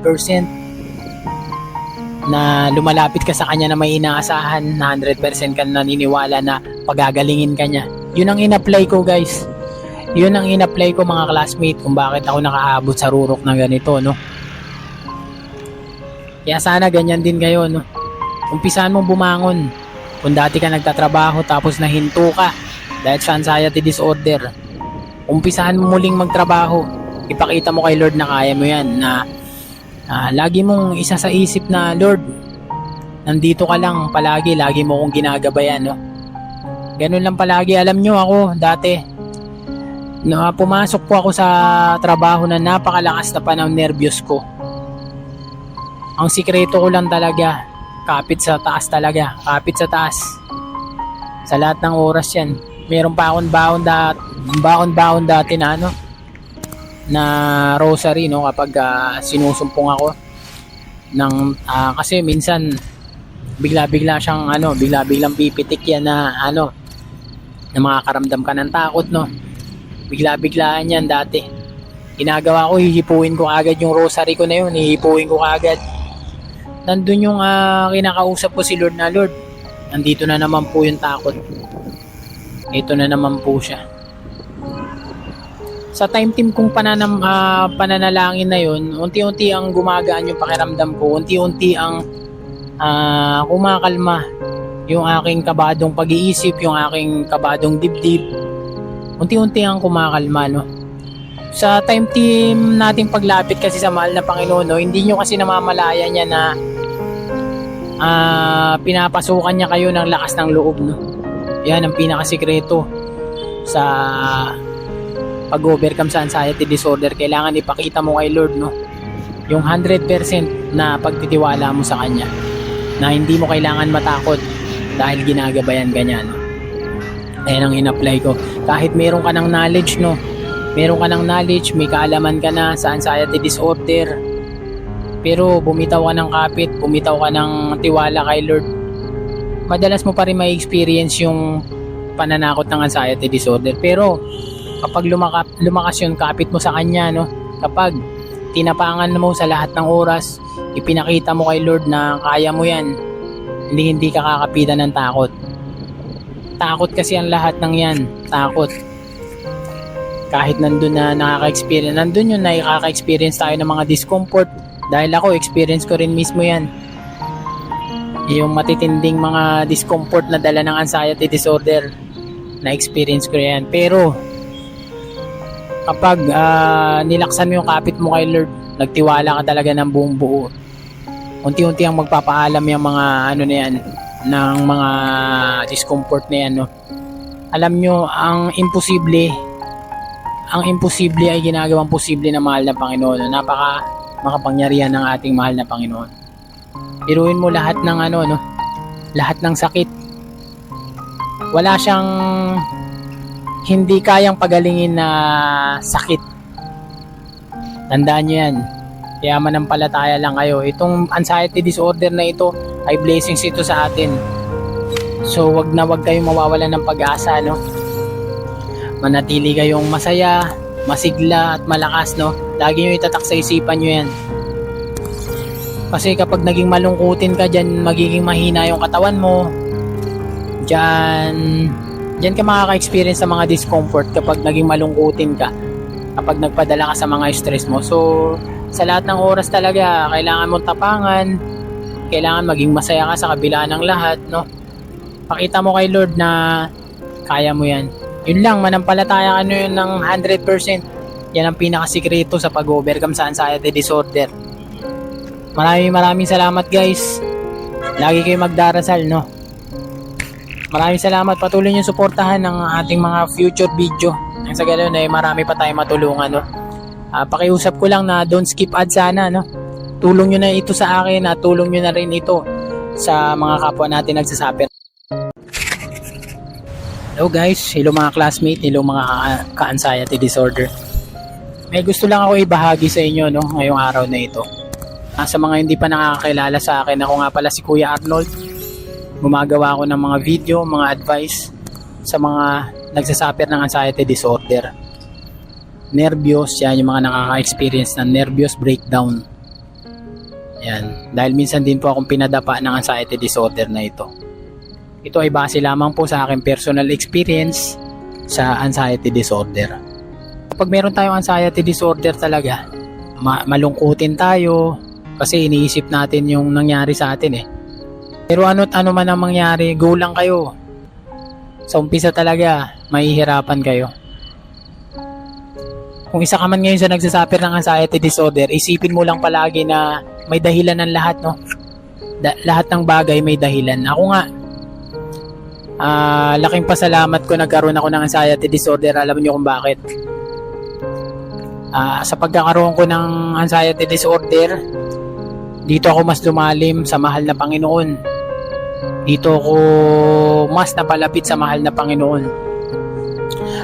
100%, na lumalapit ka sa Kanya na may inaasahan, na 100% ka naniniwala na pagagalingin ka niya. Yun ang in-apply ko, guys. Yun ang in-apply ko, mga classmate, kung bakit ako nakaabot sa rurok na ganito, no? Kaya sana ganyan din kayo, no? Umpisahan mong bumangon. Kung dati ka nagtatrabaho tapos nahinto ka dahil sa anxiety disorder, umpisahan mo muling magtrabaho. Ipakita mo kay Lord na kaya mo yan, na lagi mong isa sa isip na, Lord, nandito ka lang palagi, lagi mo kong ginagabayan, no? Ganun lang palagi. Alam nyo ako, dati, Pumasok po ako sa trabaho na napakalakas na pa ng nervyos ko. Ang sikreto ko lang talaga, kapit sa taas talaga, kapit sa taas. Sa lahat ng oras yan. Meron pa akong baon dati na na rosary, no, kapag sinusumpong ako kasi minsan biglang pipitik yan na na makakaramdam ka ng takot, no. Biglaan yan dati. Ginagawa ko, hihipuin ko agad yung rosary ko na yun, hihipuin ko agad. Nandun yung kinakausap ko si Lord na, Lord, nandito na naman po yung takot. Ito na naman po siya. Sa time team kong pananalangin na yun, unti-unti ang gumagaan yung pakiramdam ko, unti-unti ang kumakalma yung aking kabadong pag-iisip, yung aking kabadong dibdib. Unti-unti ang kumakalma, no. Sa time team nating paglapit kasi sa mahal na Panginoon, no, hindi nyo kasi namamalaya niya na pinapasukan niya kayo ng lakas ng loob, no. Yan ang pinakasikreto sa pag-overcome sa anxiety disorder. Kailangan ipakita mo kay Lord, no, yung 100% na pagtitiwala mo sa Kanya, na hindi mo kailangan matakot dahil ginagabayan ka niya, no. Ayan ang in-apply ko. Kahit meron ka ng knowledge, no, meron ka ng knowledge, may kaalaman ka na sa anxiety disorder, pero bumitaw ka ng kapit, bumitaw ka ng tiwala kay Lord, madalas mo pa rin may experience yung pananakot ng anxiety disorder. Pero kapag lumakas yung kapit mo sa Kanya, no, kapag tinapangan mo sa lahat ng oras, ipinakita mo kay Lord na kaya mo yan, hindi ka kakapitan ng takot. Takot kasi ang lahat ng yan, takot. Kahit nandun na nandun yung nakaka-experience tayo ng mga discomfort, dahil ako, experience ko rin mismo yan, yung matitinding mga discomfort na dala ng anxiety disorder, na experience ko yan. Pero kapag nilaksan mo yung kapit mo kay Lord, nagtiwala ka talaga ng buong buo, unti-unti ang magpapaalam yung mga na yan, ng mga discomfort na yan, no. Alam nyo, ang imposible ay ginagawang posible ng mahal na Panginoon, no? Napaka makapangyarihan ng ating mahal na Panginoon. Iruin mo lahat ng lahat ng sakit, wala siyang hindi kayang pagalingin na sakit. Tandaan nyo yan. Kaya manampalataya lang kayo. Itong anxiety disorder na ito ay blessings ito sa atin. So wag kayong mawawalan ng pag-asa, no. Manatili kayong masaya, masigla at malakas, no. Lagi nyo itatak sa isipan nyo yan. Kasi kapag naging malungkutin ka dyan, magiging mahina yung katawan mo. Diyan ka makaka-experience sa mga discomfort kapag naging malungkutin ka, kapag nagpadala ka sa mga stress mo. So sa lahat ng oras talaga, kailangan mong tapangan, kailangan maging masaya ka sa kabila ng lahat, no. Pakita mo kay Lord na kaya mo yan. Yun lang, manampalataya ka yun ng 100%. Yan ang pinakasikreto sa pag-overcome sa anxiety disorder. Maraming salamat, guys. Lagi kayo magdarasal, no. Maraming salamat. Patuloy niyo suportahan ng ating mga future video. Ang sa ganun ay marami pa tayong matulungan, no. Pakiusap ko lang na don't skip ads sana, no. Tulong nyo na ito sa akin at tulong nyo na rin ito sa mga kapwa natin nagsasaper. Hello guys, hello mga classmate, hello mga ka-anxiety disorder. May gusto lang ako ibahagi sa inyo, no, ngayong araw na ito. Sa mga hindi pa nakakakilala sa akin, ako nga pala si Kuya Arnold. Gumagawa ako ng mga video, mga advice sa mga nagsasaper ng anxiety disorder. Nervyos, yan yung mga nakaka-experience ng nervous breakdown. Yan, dahil minsan din po akong pinadapa ng anxiety disorder na ito. Ito ay base lamang po sa aking personal experience sa anxiety disorder. Kapag meron tayong anxiety disorder talaga, malungkutin tayo kasi iniisip natin yung nangyari sa atin, eh. Pero ano't ano man ang mangyari, go lang kayo. Sa umpisa talaga, mahihirapan kayo. Kung isa ka man ngayon sa nagsasuffer ng anxiety disorder, isipin mo lang palagi na may dahilan ng lahat, no? Lahat ng bagay may dahilan. Ako nga, Laking pasalamat ko nagkaroon ako ng anxiety disorder. Alam niyo kung bakit? Sa pagkakaroon ko ng anxiety disorder, dito ako mas lumalim sa mahal na Panginoon. Dito ako mas napalapit sa mahal na Panginoon.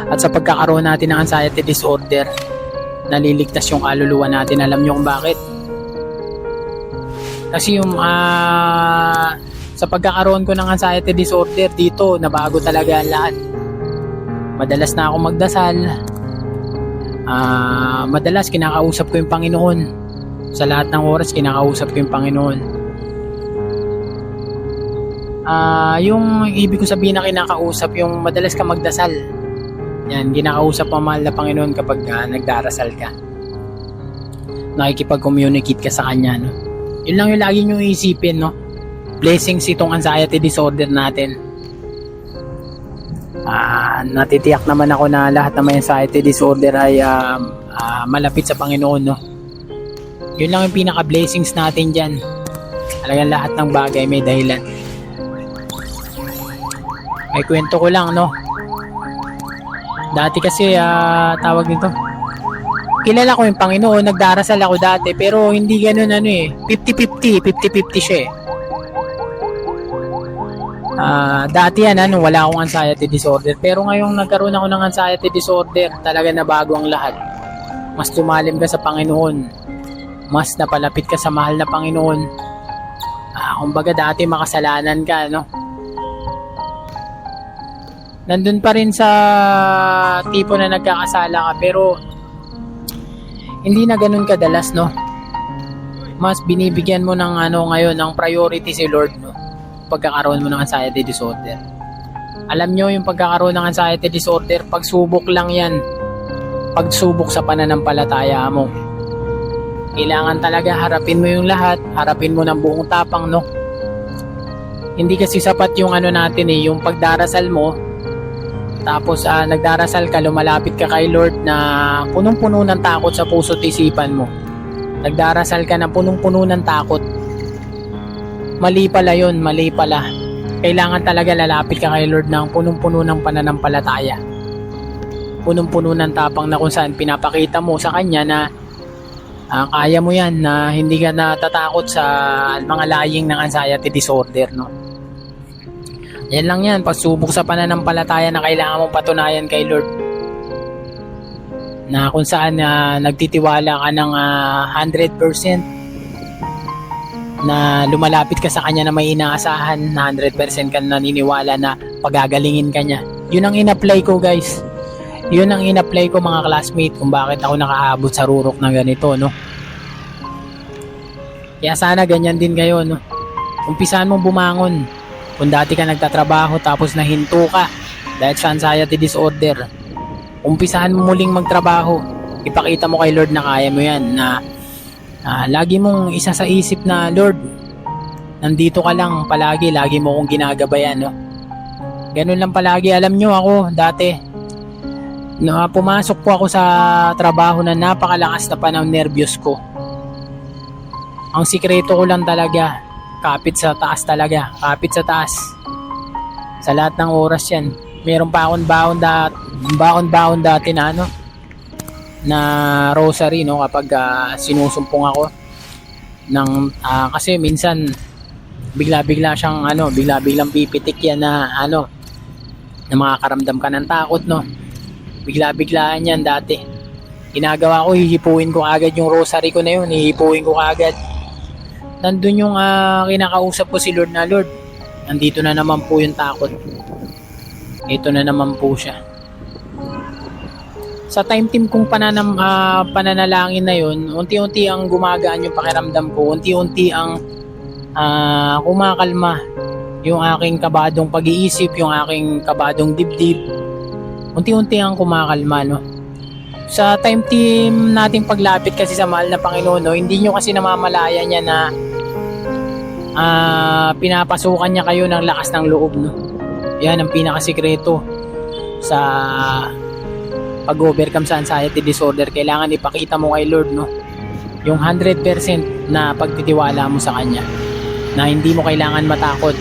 At sa pagkakaroon natin ng anxiety disorder, naliligtas yung kaluluwa natin. Alam niyo kung bakit? Kasi yung sa pagkakaroon ko ng anxiety disorder, dito nabago talaga ang lahat. Madalas na ako magdasal. Madalas kinakausap ko yung Panginoon. Sa lahat ng oras kinakausap ko yung Panginoon. Yung ibig ko sabihin na kinakausap, yung madalas ka magdasal. Yan, kinakausap ang mahal na Panginoon kapag nagdarasal ka. Nakikipag-communicate ka sa Kanya, no? Yun lang yung lagi nyo iisipin, no? Blessings itong anxiety disorder natin. Natitiyak naman ako na lahat ng may anxiety disorder ay malapit sa Panginoon, no? Yun lang yung pinaka-blessings natin dyan. Talagang lahat ng bagay may dahilan. May kwento ko lang, no? Dati kasi, tawag nito, kilala ko yung Panginoon, nagdarasal ako dati, pero hindi ganun 50-50 siya eh. Dati yan, wala akong anxiety disorder, pero ngayong nagkaroon ako ng anxiety disorder, talaga nabago ang lahat. Mas lumalim ka sa Panginoon, mas napalapit ka sa mahal na Panginoon. Kumbaga dati makasalanan ka, no? Nandun pa rin sa tipo na nagkakasala ka, pero hindi na ganun kadalas, no? Mas binibigyan mo ng ngayon ng priority si Lord, no? Pagkakaroon mo ng anxiety disorder. Alam nyo, yung pagkakaroon ng anxiety disorder, pagsubok lang yan. Pagsubok sa pananampalataya mo. Kailangan talaga harapin mo yung lahat, harapin mo ng buong tapang, no? Hindi kasi sapat yung natin yung pagdarasal mo, tapos nagdarasal ka, lumalapit ka kay Lord na punong-puno ng takot sa puso't isipan mo. Nagdarasal ka na punong-puno ng takot. Mali pala yun, mali pala. Kailangan talaga lalapit ka kay Lord ng punong-puno ng pananampalataya. Punong-puno ng tapang na kung saan pinapakita mo sa Kanya na kaya mo yan, na hindi ka natatakot sa mga laying ng anxiety disorder, no? Yan lang yan, pagsubok sa pananampalataya na kailangan mong patunayan kay Lord. Na kung saan nagtitiwala ka ng 100%, na lumalapit ka sa Kanya na may inaasahan, na 100% ka naniniwala na pagagalingin ka niya. Yun ang in-apply ko, guys. Yun ang in-apply ko, mga classmate, kung bakit ako nakaabot sa rurok na ganito, no? Kaya sana ganyan din kayo, no? Umpisahan mong bumangon. Kung dati ka nagtatrabaho tapos nahinto ka dahil sa anxiety disorder, umpisahan mo muling magtrabaho. Ipakita mo kay Lord na kaya mo yan, na lagi mong isa sa isip na, Lord, nandito ka lang palagi, lagi mo kong ginagabayan, no? Ganun lang palagi. Alam nyo ako, dati, pumasok po ako sa trabaho na napakalakas na pa ng nervyos ko. Ang sikreto ko lang talaga, kapit sa taas talaga, kapit sa taas. Sa lahat ng oras yan. Meron pa akong baon dati na na rosary, no, kapag sinusumpong ako ng kasi minsan bigla-bigla siyang bigla-biglang pipitik yan na na makakaramdam ka ng takot, no. Bigla-biglaan yan dati. Ginagawa ko, hihipuin ko agad yung rosary ko na yun, hihipuin ko agad. Nandun yung kinakausap ko si Lord na, Lord, nandito na naman po yung takot. Ito na naman po siya. Sa time team kong pananalangin na yun, unti-unti ang gumagaan yung pakiramdam ko. Unti-unti ang kumakalma yung aking kabadong pag-iisip, yung aking kabadong dibdib. Unti-unti ang kumakalma, no? Sa time team nating paglapit kasi sa mahal na Panginoon, no, hindi nyo kasi namamalaya niya na pinapasukan niya kayo ng lakas ng loob, no? Yan ang pinakasikreto sa pag-overcome sa anxiety disorder. Kailangan ipakita mo kay Lord, no, yung 100% na pagtitiwala mo sa Kanya, na hindi mo kailangan matakot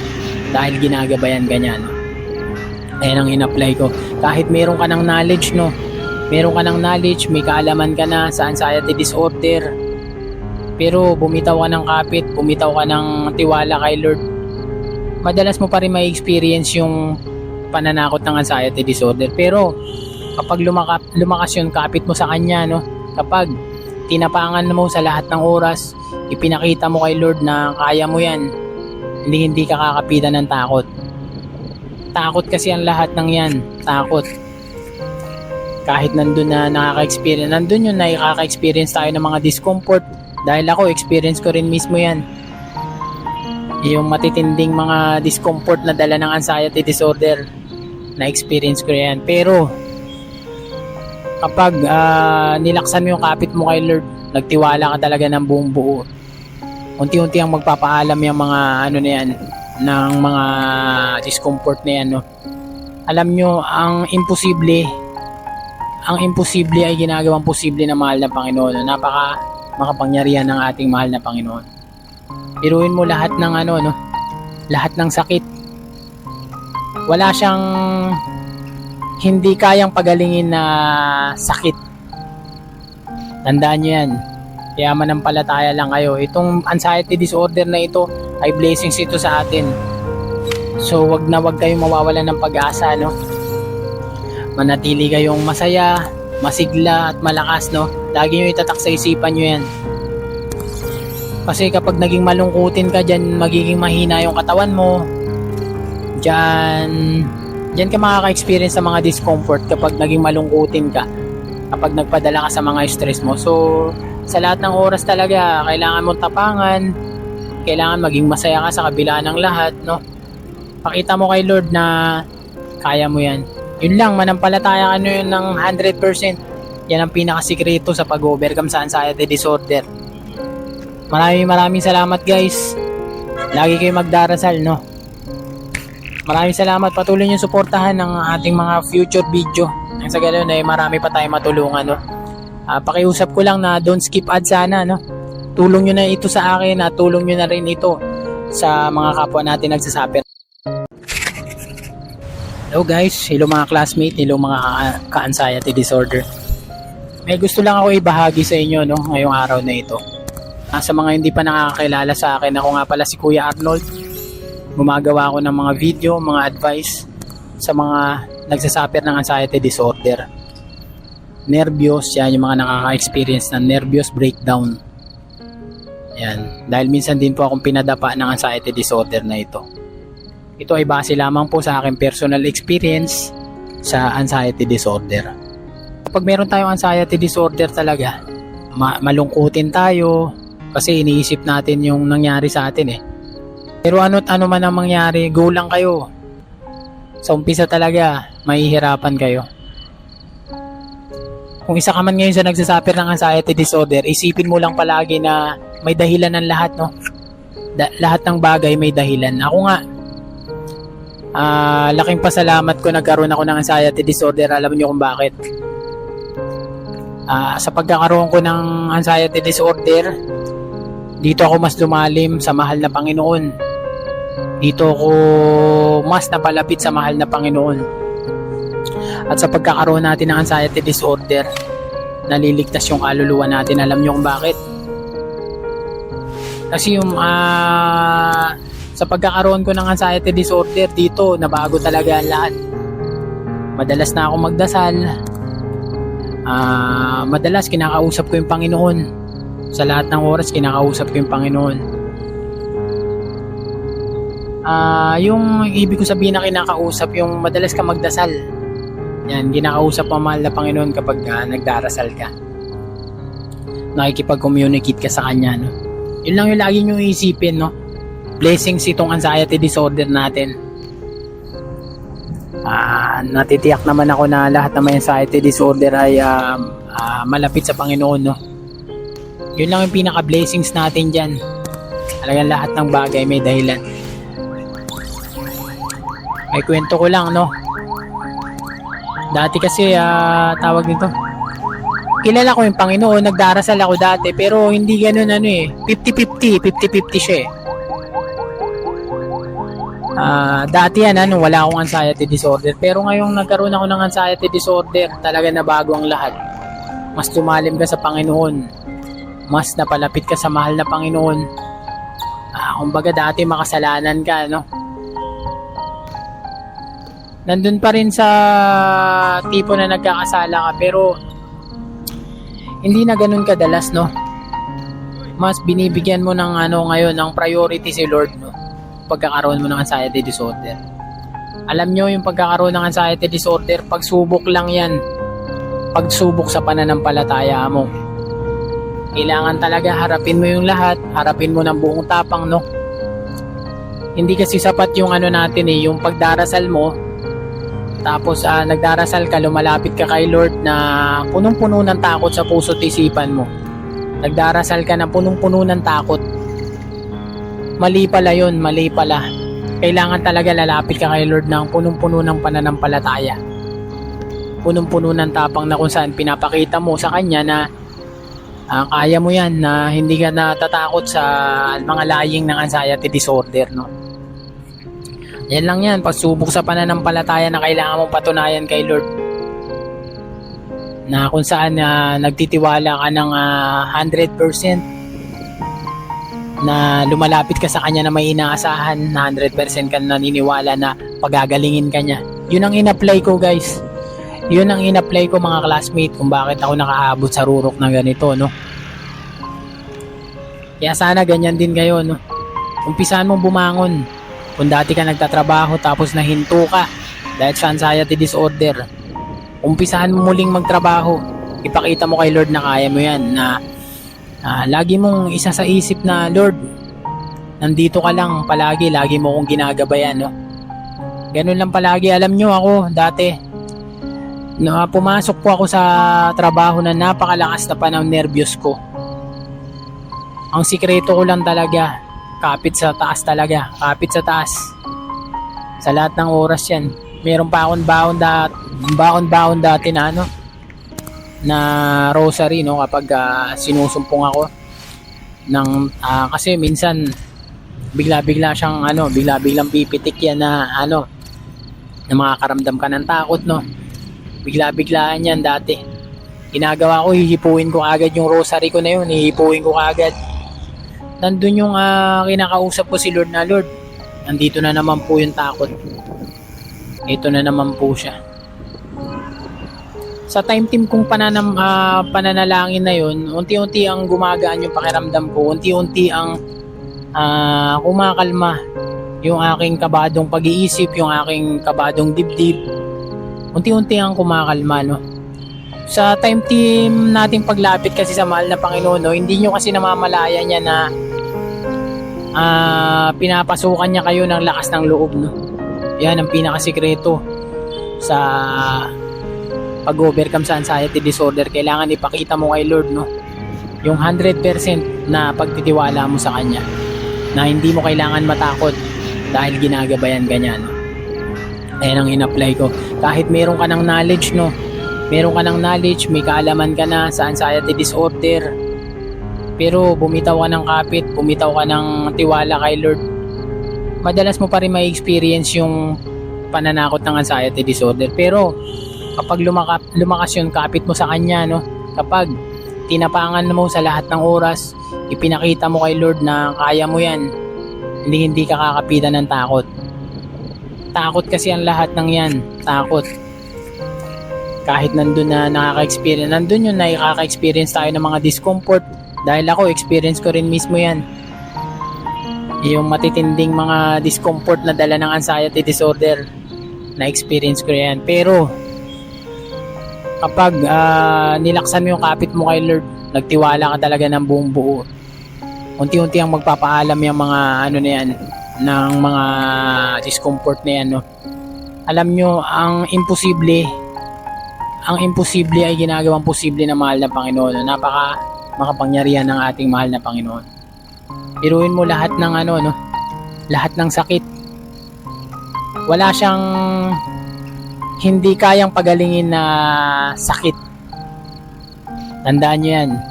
dahil ginagabayan ka niya, no? Ayan ang in-apply ko. Kahit meron ka ng knowledge, no? Meron ka ng knowledge, may kaalaman ka na sa anxiety disorder. Pero bumitaw ka ng kapit, bumitaw ka ng tiwala kay Lord. Madalas mo pa rin may experience yung pananakot ng anxiety disorder. Pero kapag lumakas yung kapit mo sa Kanya, no? Kapag tinapangan mo sa lahat ng oras, ipinakita mo kay Lord na kaya mo yan, hindi ka kakapitan ng takot. Takot kasi ang lahat ng yan. Takot. Kahit nandun na nakaka-experience, nandun yun na nakaka-experience tayo ng mga discomfort. Dahil ako, experience ko rin mismo yan. Yung matitinding mga discomfort na dala ng anxiety disorder, na-experience ko yan. Pero, kapag nilaksan mo yung kapit mo kay Lord, nagtiwala ka talaga ng buong buo. Unti-unti ang magpapaalam yung mga ano na yan, ng mga discomfort na yan, no? Alam nyo, ang imposible ay ginagawang posible ng mahal na Panginoon, no? Napaka makapangyarihan ng ating mahal na Panginoon. Iruin mo lahat ng ano, no? Lahat ng sakit. Wala siyang hindi kayang pagalingin na sakit. Tandaan nyo yan. Kaya manampalataya lang kayo. Itong anxiety disorder na ito ay blessings ito sa atin. So wag kayong mawawalan ng pag-asa, no? Manatili kayong masaya, masigla at malakas, no? Lagi nyo itatak sa isipan nyo yan. Kasi kapag naging malungkutin ka dyan, magiging mahina yung katawan mo. Diyan ka makaka-experience sa mga discomfort kapag naging malungkutin ka. Kapag nagpadala ka sa mga stress mo. So sa lahat ng oras talaga, kailangan mong tapangan, kailangan maging masaya ka sa kabila ng lahat, no? Pakita mo kay Lord na kaya mo yan. Yun lang, manampalataya ka yun ng 100%. Yan ang pinakasikreto sa pag-overcome sa anxiety disorder. Maraming salamat, guys. Lagi kayo magdarasal, no? Maraming salamat. Patuloy niyo suportahan ng ating mga future video. Nang sa ganoon ay marami pa tayong matulungan, no? Pakiusap ko lang na don't skip ads sana, no? Tulong nyo na ito sa akin at tulong nyo na rin ito sa mga kapwa natin nagsasaper. Hello guys, hello mga classmate, hello mga ka-anxiety disorder. May gusto lang ako ibahagi sa inyo, no, ngayong araw na ito. Sa mga hindi pa nakakakilala sa akin, ako nga pala si Kuya Arnold. Gumagawa ako ng mga video, mga advice sa mga nagsasaper ng anxiety disorder. Nervyos, yan yung mga nakaka-experience ng nervous breakdown. Yan, dahil minsan din po akong pinadapa ng anxiety disorder na ito. Ito ay base lamang po sa aking personal experience sa anxiety disorder. Kapag meron tayong anxiety disorder talaga, malungkutin tayo kasi iniisip natin yung nangyari sa atin eh. Pero ano't ano man ang mangyari, go lang kayo. Sa umpisa talaga, mahihirapan kayo. Kung isa ka man ngayon sa nagsasuffer ng anxiety disorder, isipin mo lang palagi na may dahilan ng lahat, no? Lahat ng bagay may dahilan. Ako nga, laking pasalamat ko nagkaroon ako ng anxiety disorder. Alam niyo kung bakit? Sa pagkakaroon ko ng anxiety disorder, dito ako mas lumalim sa mahal na Panginoon. Dito ako mas napalapit sa mahal na Panginoon. At sa pagkakaroon natin ng anxiety disorder, naliligtas yung kaluluwa natin. Alam niyo kung bakit? Kasi yung sa pagkakaroon ko ng anxiety disorder dito, nabago talaga ang lahat. Madalas na ako magdasal. Madalas kinakausap ko yung Panginoon. Sa lahat ng oras kinakausap ko yung Panginoon. Yung ibig ko sabihin na kinakausap, yung madalas ka magdasal. Yan, kinakausap ang mahal na Panginoon kapag nagdarasal ka. Nakikipag-communicate ka sa Kanya, no? Yun lang yung lagi nyo iisipin, no? Blessings itong anxiety disorder natin. Natitiyak naman ako na lahat ng may anxiety disorder ay malapit sa Panginoon, no? Yun lang yung pinaka-blessings natin dyan. Talagang lahat ng bagay may dahilan. May kwento ko lang, no? Dati kasi, tawag nito, kilala ko yung Panginoon, nagdarasal ako dati, pero hindi ganun 50-50 siya eh. Dati yan, wala akong anxiety disorder. Pero ngayong nagkaroon ako ng anxiety disorder, talaga nabago ang lahat. Mas lumalim ka sa Panginoon. Mas napalapit ka sa mahal na Panginoon. Kumbaga dati makasalanan ka, no? Nandun pa rin sa tipo na nagkakasala ka, pero hindi na ganun kadalas, no? Mas binibigyan mo ng ngayon ng priority si Lord, no? Pagkakaroon mo ng anxiety disorder. Alam nyo, yung pagkakaroon ng anxiety disorder, pagsubok lang yan. Pagsubok sa pananampalataya mo. Kailangan talaga harapin mo yung lahat, harapin mo ng buong tapang, no? Hindi kasi sapat yung natin yung pagdarasal mo, tapos nagdarasal ka, lumalapit ka kay Lord na punong-puno ng takot sa puso't isipan mo. Nagdarasal ka na punong-puno ng takot. Mali pala yun, mali pala. Kailangan talaga lalapit ka kay Lord ng punong-puno ng pananampalataya. Punong-puno ng tapang na kung saan pinapakita mo sa Kanya na kaya mo yan, na hindi ka natatakot sa mga laying ng anxiety disorder, no? Yan lang yan, pagsubok sa pananampalataya na kailangan mong patunayan kay Lord. Na kung saan nagtitiwala ka ng 100%, na lumalapit ka sa Kanya na may inaasahan, na 100% ka naniniwala na pagagalingin ka niya. Yun ang in-apply ko, guys. Yun ang in-apply ko, mga classmate, kung bakit ako nakaabot sa rurok na ganito, no? Kaya sana ganyan din kayo, no? Umpisahan mong bumangon. Kung dati ka nagtatrabaho tapos nahinto ka dahil sa anxiety disorder, umpisahan mo muling magtrabaho. Ipakita mo kay Lord na kaya mo yan, na lagi mong isa sa isip na, Lord, nandito ka lang palagi, lagi mo kong ginagabayan, no? Ganun lang palagi. Alam nyo ako, dati, pumasok po ako sa trabaho na napakalakas na pa ng nervyos ko. Ang sikreto ko lang talaga, kapit sa taas talaga, kapit sa taas. Sa lahat ng oras yan. Meron pa akong baon dati na na rosary, no, kapag sinusumpong ako ng kasi minsan bigla-bigla siyang bigla-biglang pipitik yan na na makakaramdam ka ng takot, no. Bigla-biglaan yan dati. Ginagawa ko, hihipuin ko agad yung rosary ko na yun, hihipuin ko agad. Nandun yung kinakausap ko si Lord na, Lord, nandito na naman po yung takot. Ito na naman po siya. Sa time team kong pananalangin na yun, unti-unti ang gumagaan yung pakiramdam ko. Unti-unti ang kumakalma yung aking kabadong pag-iisip, yung aking kabadong dibdib. Unti-unti ang kumakalma, no? Sa time team nating paglapit kasi sa mahal na Panginoon, no, hindi nyo kasi namamalaya niya na pinapasukan niya kayo ng lakas ng loob, no? Yan ang pinakasikreto sa pag-overcome sa anxiety disorder. Kailangan ipakita mo kay Lord, no, yung 100% na pagtitiwala mo sa Kanya, na hindi mo kailangan matakot dahil ginagabayan ka niya, no? Ayan ang in-apply ko. Kahit meron ka ng knowledge, no, meron ka ng knowledge, may kaalaman ka na sa anxiety disorder, pero bumitaw ka ng kapit, bumitaw ka ng tiwala kay Lord, madalas mo pa rin may experience yung pananakot ng anxiety disorder. Pero kapag lumakas yung kapit mo sa Kanya, no, kapag tinapangan mo sa lahat ng oras, ipinakita mo kay Lord na kaya mo yan, hindi ka kakapitan ng takot. Takot kasi ang lahat ng yan, takot. Kahit nandun na nakaka-experience, nandun yun na nakaka-experience tayo ng mga discomfort. Dahil ako, experience ko rin mismo yan. Yung matitinding mga discomfort na dala ng anxiety disorder, na-experience ko yan. Pero, kapag nilaksan mo yung kapit mo kay Lord, nagtiwala ka talaga ng buong buo, unti-unti ang magpapaalam yung mga na yan, ng mga discomfort na yan, no? Alam nyo, ang imposible ay ginagawang posible ng mahal na Panginoon. Makapangyarihan ng ating mahal na Panginoon. Iruin mo lahat ng lahat ng sakit. Wala siyang hindi kayang pagalingin na sakit. Tandaan nyo yan.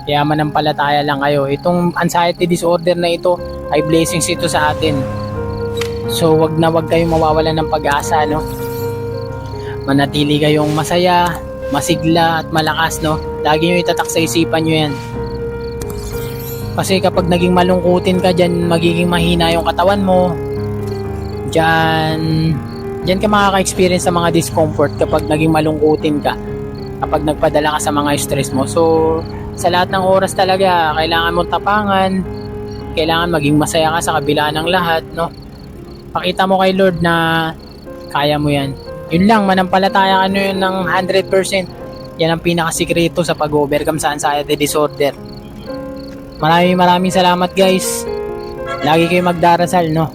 Kaya manampalataya lang kayo. Itong anxiety disorder na ito ay blessings ito sa atin. So wag kayong mawawalan ng pag-asa, no? Manatili kayong masaya, masigla at malakas, no? Lagi nyo itatak sa isipan nyo yan. Kasi kapag naging malungkutin ka dyan, magiging mahina yung katawan mo. Diyan ka makaka-experience sa mga discomfort kapag naging malungkutin ka. Kapag nagpadala ka sa mga stress mo. So, sa lahat ng oras talaga, kailangan mong tapangan. Kailangan maging masaya ka sa kabila ng lahat, no? Pakita mo kay Lord na kaya mo yan. Yun lang, manampalataya ka yun ng 100%. Yan ang pinakasikreto sa pag-overcome sa anxiety disorder. Maraming salamat guys. Lagi kayo magdarasal, no?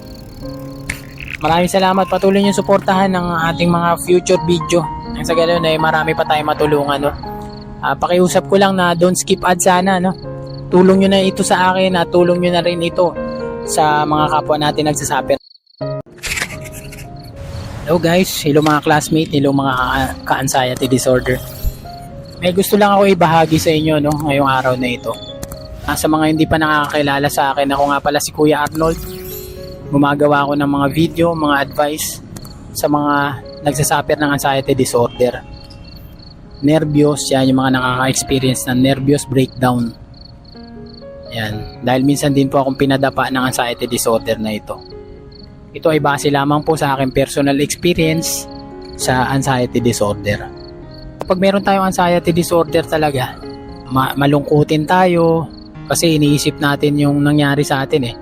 Maraming salamat. Patuloy nyo suportahan ng ating mga future video. Nang sa ganoon ay marami pa tayong matulungan, no? Pakiusap ko lang na don't skip ads sana, no? Tulong nyo na ito sa akin at tulong nyo na rin ito sa mga kapwa natin nagsasaper. Hello guys, hello mga classmate, hello mga ka-anxiety disorder. May gusto lang ako ibahagi sa inyo, no, ngayong araw na ito. Sa mga hindi pa nakakakilala sa akin, ako nga pala si Kuya Arnold. Gumagawa ako ng mga video, mga advice sa mga nagsasaper ng anxiety disorder. Nervyos, yan yung mga nakaka-experience ng nervous breakdown. Yan, dahil minsan din po akong pinadapa ng anxiety disorder na ito. Ito ay base lamang po sa aking personal experience sa anxiety disorder. Kapag meron tayong anxiety disorder talaga, malungkutin tayo kasi iniisip natin yung nangyari sa atin eh.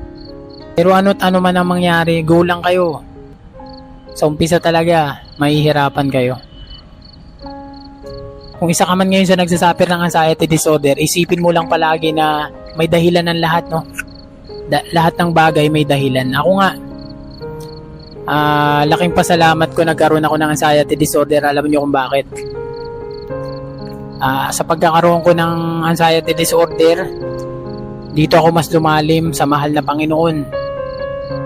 Pero ano't ano man ang mangyari, go lang kayo. Sa umpisa talaga, mahihirapan kayo. Kung isa ka man ngayon sa nagsasuffer ng anxiety disorder, isipin mo lang palagi na may dahilan ng lahat, no? Lahat ng bagay may dahilan. Ako nga, laking pasalamat ko nagkaroon ako ng anxiety disorder. Alam niyo kung bakit? Sa pagkakaroon ko ng anxiety disorder, dito ako mas lumalim sa mahal na Panginoon.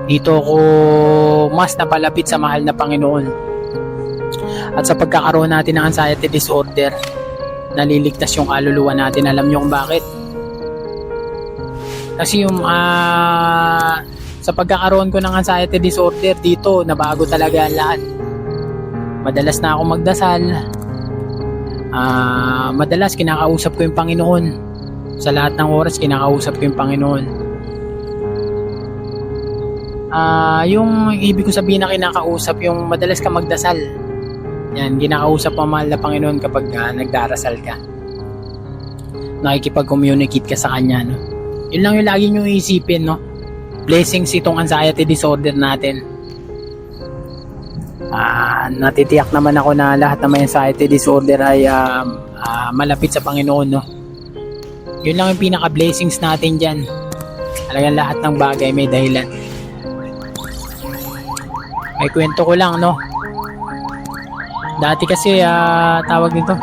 Dito ako mas napalapit sa mahal na Panginoon. At sa pagkakaroon natin ng anxiety disorder, naliligtas yung kaluluwa natin. Alam niyo kung bakit? Kasi yung sa pagkakaroon ko ng anxiety disorder, dito nabago talaga ang lahat. Madalas na ako magdasal. Madalas kinakausap ko yung Panginoon. Sa lahat ng oras kinakausap ko yung Panginoon. Yung ibig ko sabihin na kinakausap, yung madalas ka magdasal. Yan, kinakausap ang mahal na Panginoon kapag nagdarasal ka. Nakikipag-communicate ka sa Kanya, no? Yun lang yung lagi nyo iisipin, no? Blessings itong anxiety disorder natin. Natitiyak naman ako na lahat ng may anxiety disorder ay malapit sa Panginoon, no? Yun lang yung pinaka-blessings natin dyan. Talagang lahat ng bagay may dahilan. May kwento ko lang, no? Dati kasi, tawag nito,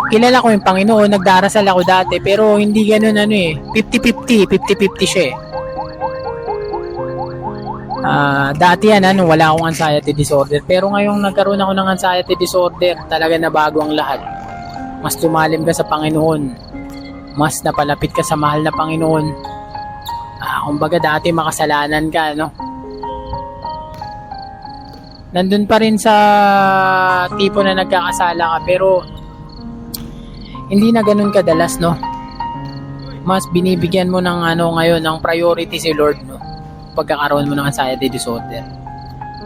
kilala ko yung Panginoon, nagdarasal ako dati, pero hindi ganun 50-50 siya eh. Dati yan, wala akong anxiety disorder, pero ngayong nagkaroon ako ng anxiety disorder, talaga nabago ang lahat. Mas lumalim ka sa Panginoon, mas napalapit ka sa mahal na Panginoon. Kumbaga dati makasalanan ka, no? Nandun pa rin sa tipo na nagkakasala ka, pero hindi na ganun kadalas, no? Mas binibigyan mo ng ngayon ng priority si Lord, no? Pagkakaroon mo ng anxiety disorder.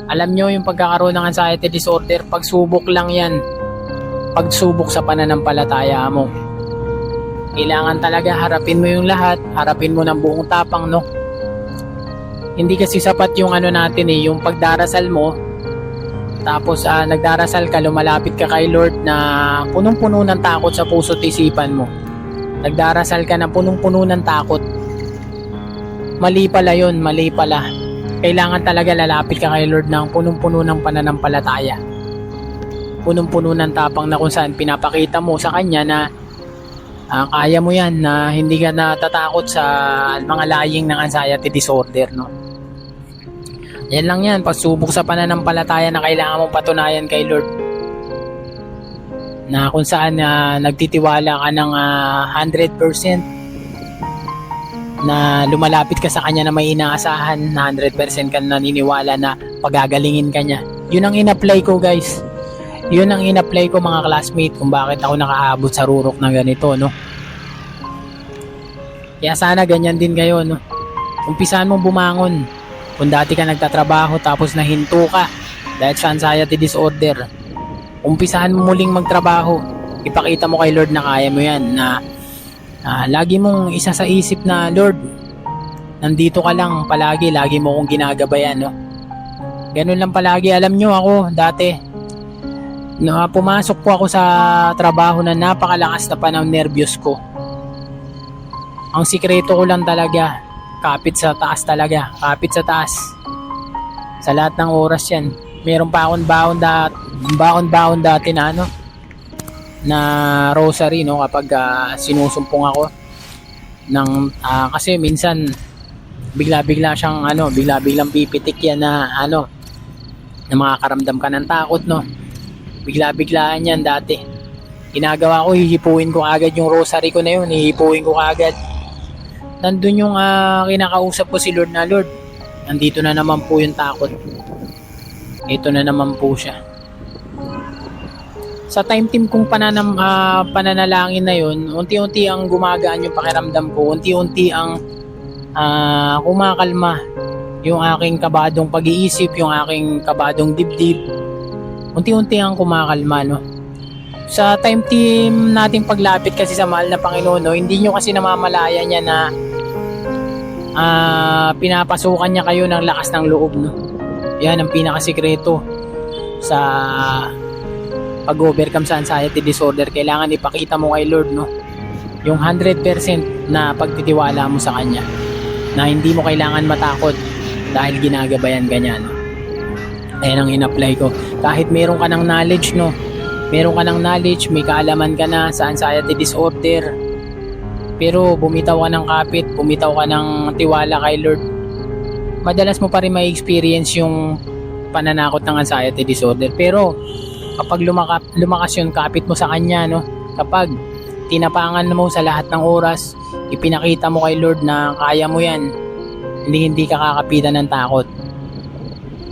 Alam nyo, yung pagkakaroon ng anxiety disorder, pagsubok lang yan. Pagsubok sa pananampalataya mo. Kailangan talaga harapin mo yung lahat, harapin mo ng buong tapang, no? Hindi kasi sapat yung natin yung pagdarasal mo, tapos nagdarasal ka, lumalapit ka kay Lord na punong-puno ng takot sa puso't isipan mo. Nagdarasal ka na punong-puno ng takot. Mali pala yun, mali pala. Kailangan talaga lalapit ka kay Lord ng punong-puno ng pananampalataya. Punong-puno ng tapang na kung saan pinapakita mo sa Kanya na kaya mo yan, na hindi ka natatakot sa mga laying ng anxiety disorder, no? Yan lang yan, pagsubok sa pananampalataya na kailangan mong patunayan kay Lord. Na kung saan nagtitiwala ka ng 100%. na lumalapit ka sa kanya na may inaasahan na 100% ka naniniwala na pagagalingin ka niya. Yun ang in-apply ko, guys. Yun ang in-apply ko, mga classmate, kung bakit ako nakaabot sa rurok na ganito, no? Kaya sana ganyan din kayo, no? Umpisahan mong bumangon. Kung dati ka nagtatrabaho tapos nahinto ka dahil sa anxiety disorder, umpisahan mo muling magtrabaho. Ipakita mo kay Lord na kaya mo yan, na lagi mong isa sa isip na, Lord, nandito ka lang palagi, lagi mo kong ginagabayan, no? Ganun lang palagi. Alam nyo ako, dati, pumasok po ako sa trabaho na napakalakas na pa ng nervyos ko. Ang sikreto ko lang talaga, kapit sa taas talaga, kapit sa taas. Sa lahat ng oras yan. Meron pa akong baon dati na na rosary, no, kapag sinusumpong ako ng kasi minsan bigla-bigla siyang bigla-biglang pipitik yan na na makakaramdam ka ng takot, no. Bigla-biglaan yan dati. Ginagawa ko, hihipuin ko agad yung rosary ko na yun, hihipuin ko agad. Nandun yung kinakausap ko si Lord na, Lord, nandito na naman po yung takot. Ito na naman po siya. Sa time team kong pananalangin na yun, unti-unti ang gumagaan yung pakiramdam ko. Unti-unti ang kumakalma yung aking kabadong pag-iisip, yung aking kabadong dibdib. Unti-unti ang kumakalma, no? Sa time team nating paglapit kasi sa mahal na Panginoon, no, hindi nyo kasi namamalaya niya na pinapasukan niya kayo ng lakas ng loob, no? Yan ang pinakasikreto sa pag-overcome sa anxiety disorder. Kailangan ipakita mo kay Lord, no, yung 100% na pagtitiwala mo sa Kanya, na hindi mo kailangan matakot dahil ginagabayan ka niya, no? Ayan ang in-apply ko. Kahit meron ka ng knowledge, no, meron ka ng knowledge, may kaalaman ka na sa anxiety disorder, pero bumitaw ka ng kapit, bumitaw ka ng tiwala kay Lord, madalas mo pa rin may experience yung pananakot ng anxiety disorder. Pero kapag lumakas yung kapit mo sa Kanya, no, kapag tinapangan mo sa lahat ng oras, ipinakita mo kay Lord na kaya mo yan, hindi ka kakapitan ng takot.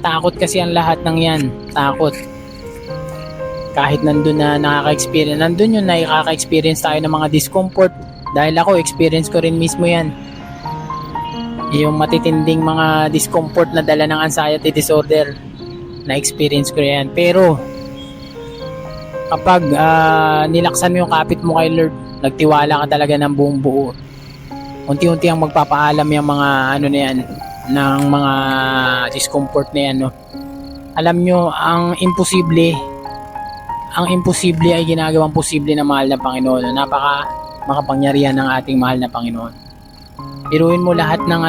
Takot kasi ang lahat ng yan, takot. Kahit nandun na nakaka-experience, nandun yun, nakaka-experience tayo ng mga discomfort. Dahil ako, experience ko rin mismo yan. Yung matitinding mga discomfort na dala ng anxiety disorder, na-experience ko yan. Pero, kapag nilaksan mo yung kapit mo kay Lord, nagtiwala ka talaga ng buong buo, unti-unti ang magpapaalam yung mga na yan, ng mga discomfort na yan, no? Alam nyo, ang imposible ay ginagawang posible ng mahal na Panginoon. Napaka makapangyarihan ng ating mahal na Panginoon. Biruin mo lahat ng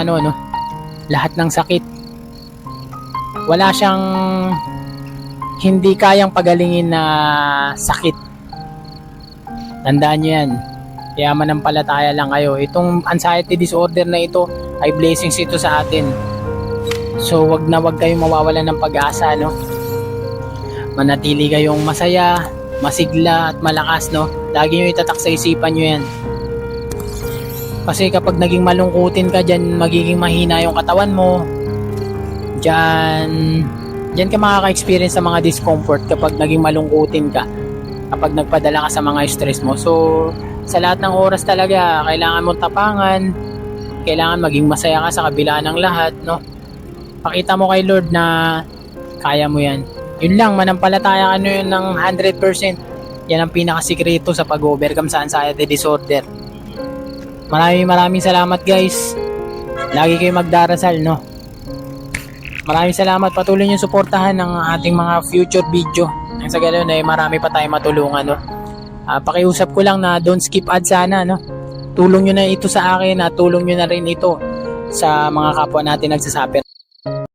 lahat ng sakit. Wala siyang hindi kayang pagalingin na sakit. Tandaan nyo yan. Kaya manampalataya lang kayo. Itong anxiety disorder na ito ay blessings ito sa atin. So wag kayong mawawalan ng pag-asa, no? Manatili kayong masaya, masigla at malakas, no? Lagi nyo itatak sa isipan nyo yan. Kasi kapag naging malungkutin ka dyan, magiging mahina yung katawan mo. Diyan ka makaka-experience sa mga discomfort kapag naging malungkutin ka. Kapag nagpadala ka sa mga stress mo. So, sa lahat ng oras talaga, kailangan mong tapangan. Kailangan maging masaya ka sa kabila ng lahat, no? Pakita mo kay Lord na kaya mo yan. Yun lang, manampalataya ka yun ng 100%. Yan ang pinakasikreto sa pag-overcome sa anxiety disorder. Maraming salamat, guys. Lagi kayo magdarasal, no? Maraming salamat. Patuloy niyo suportahan ng ating mga future video. Nang sa ganoon ay marami pa tayong matulungan, no? Pakiusap ko lang na don't skip ads sana, no? Tulong nyo na ito sa akin at tulong nyo na rin ito sa mga kapwa natin nagsasaper.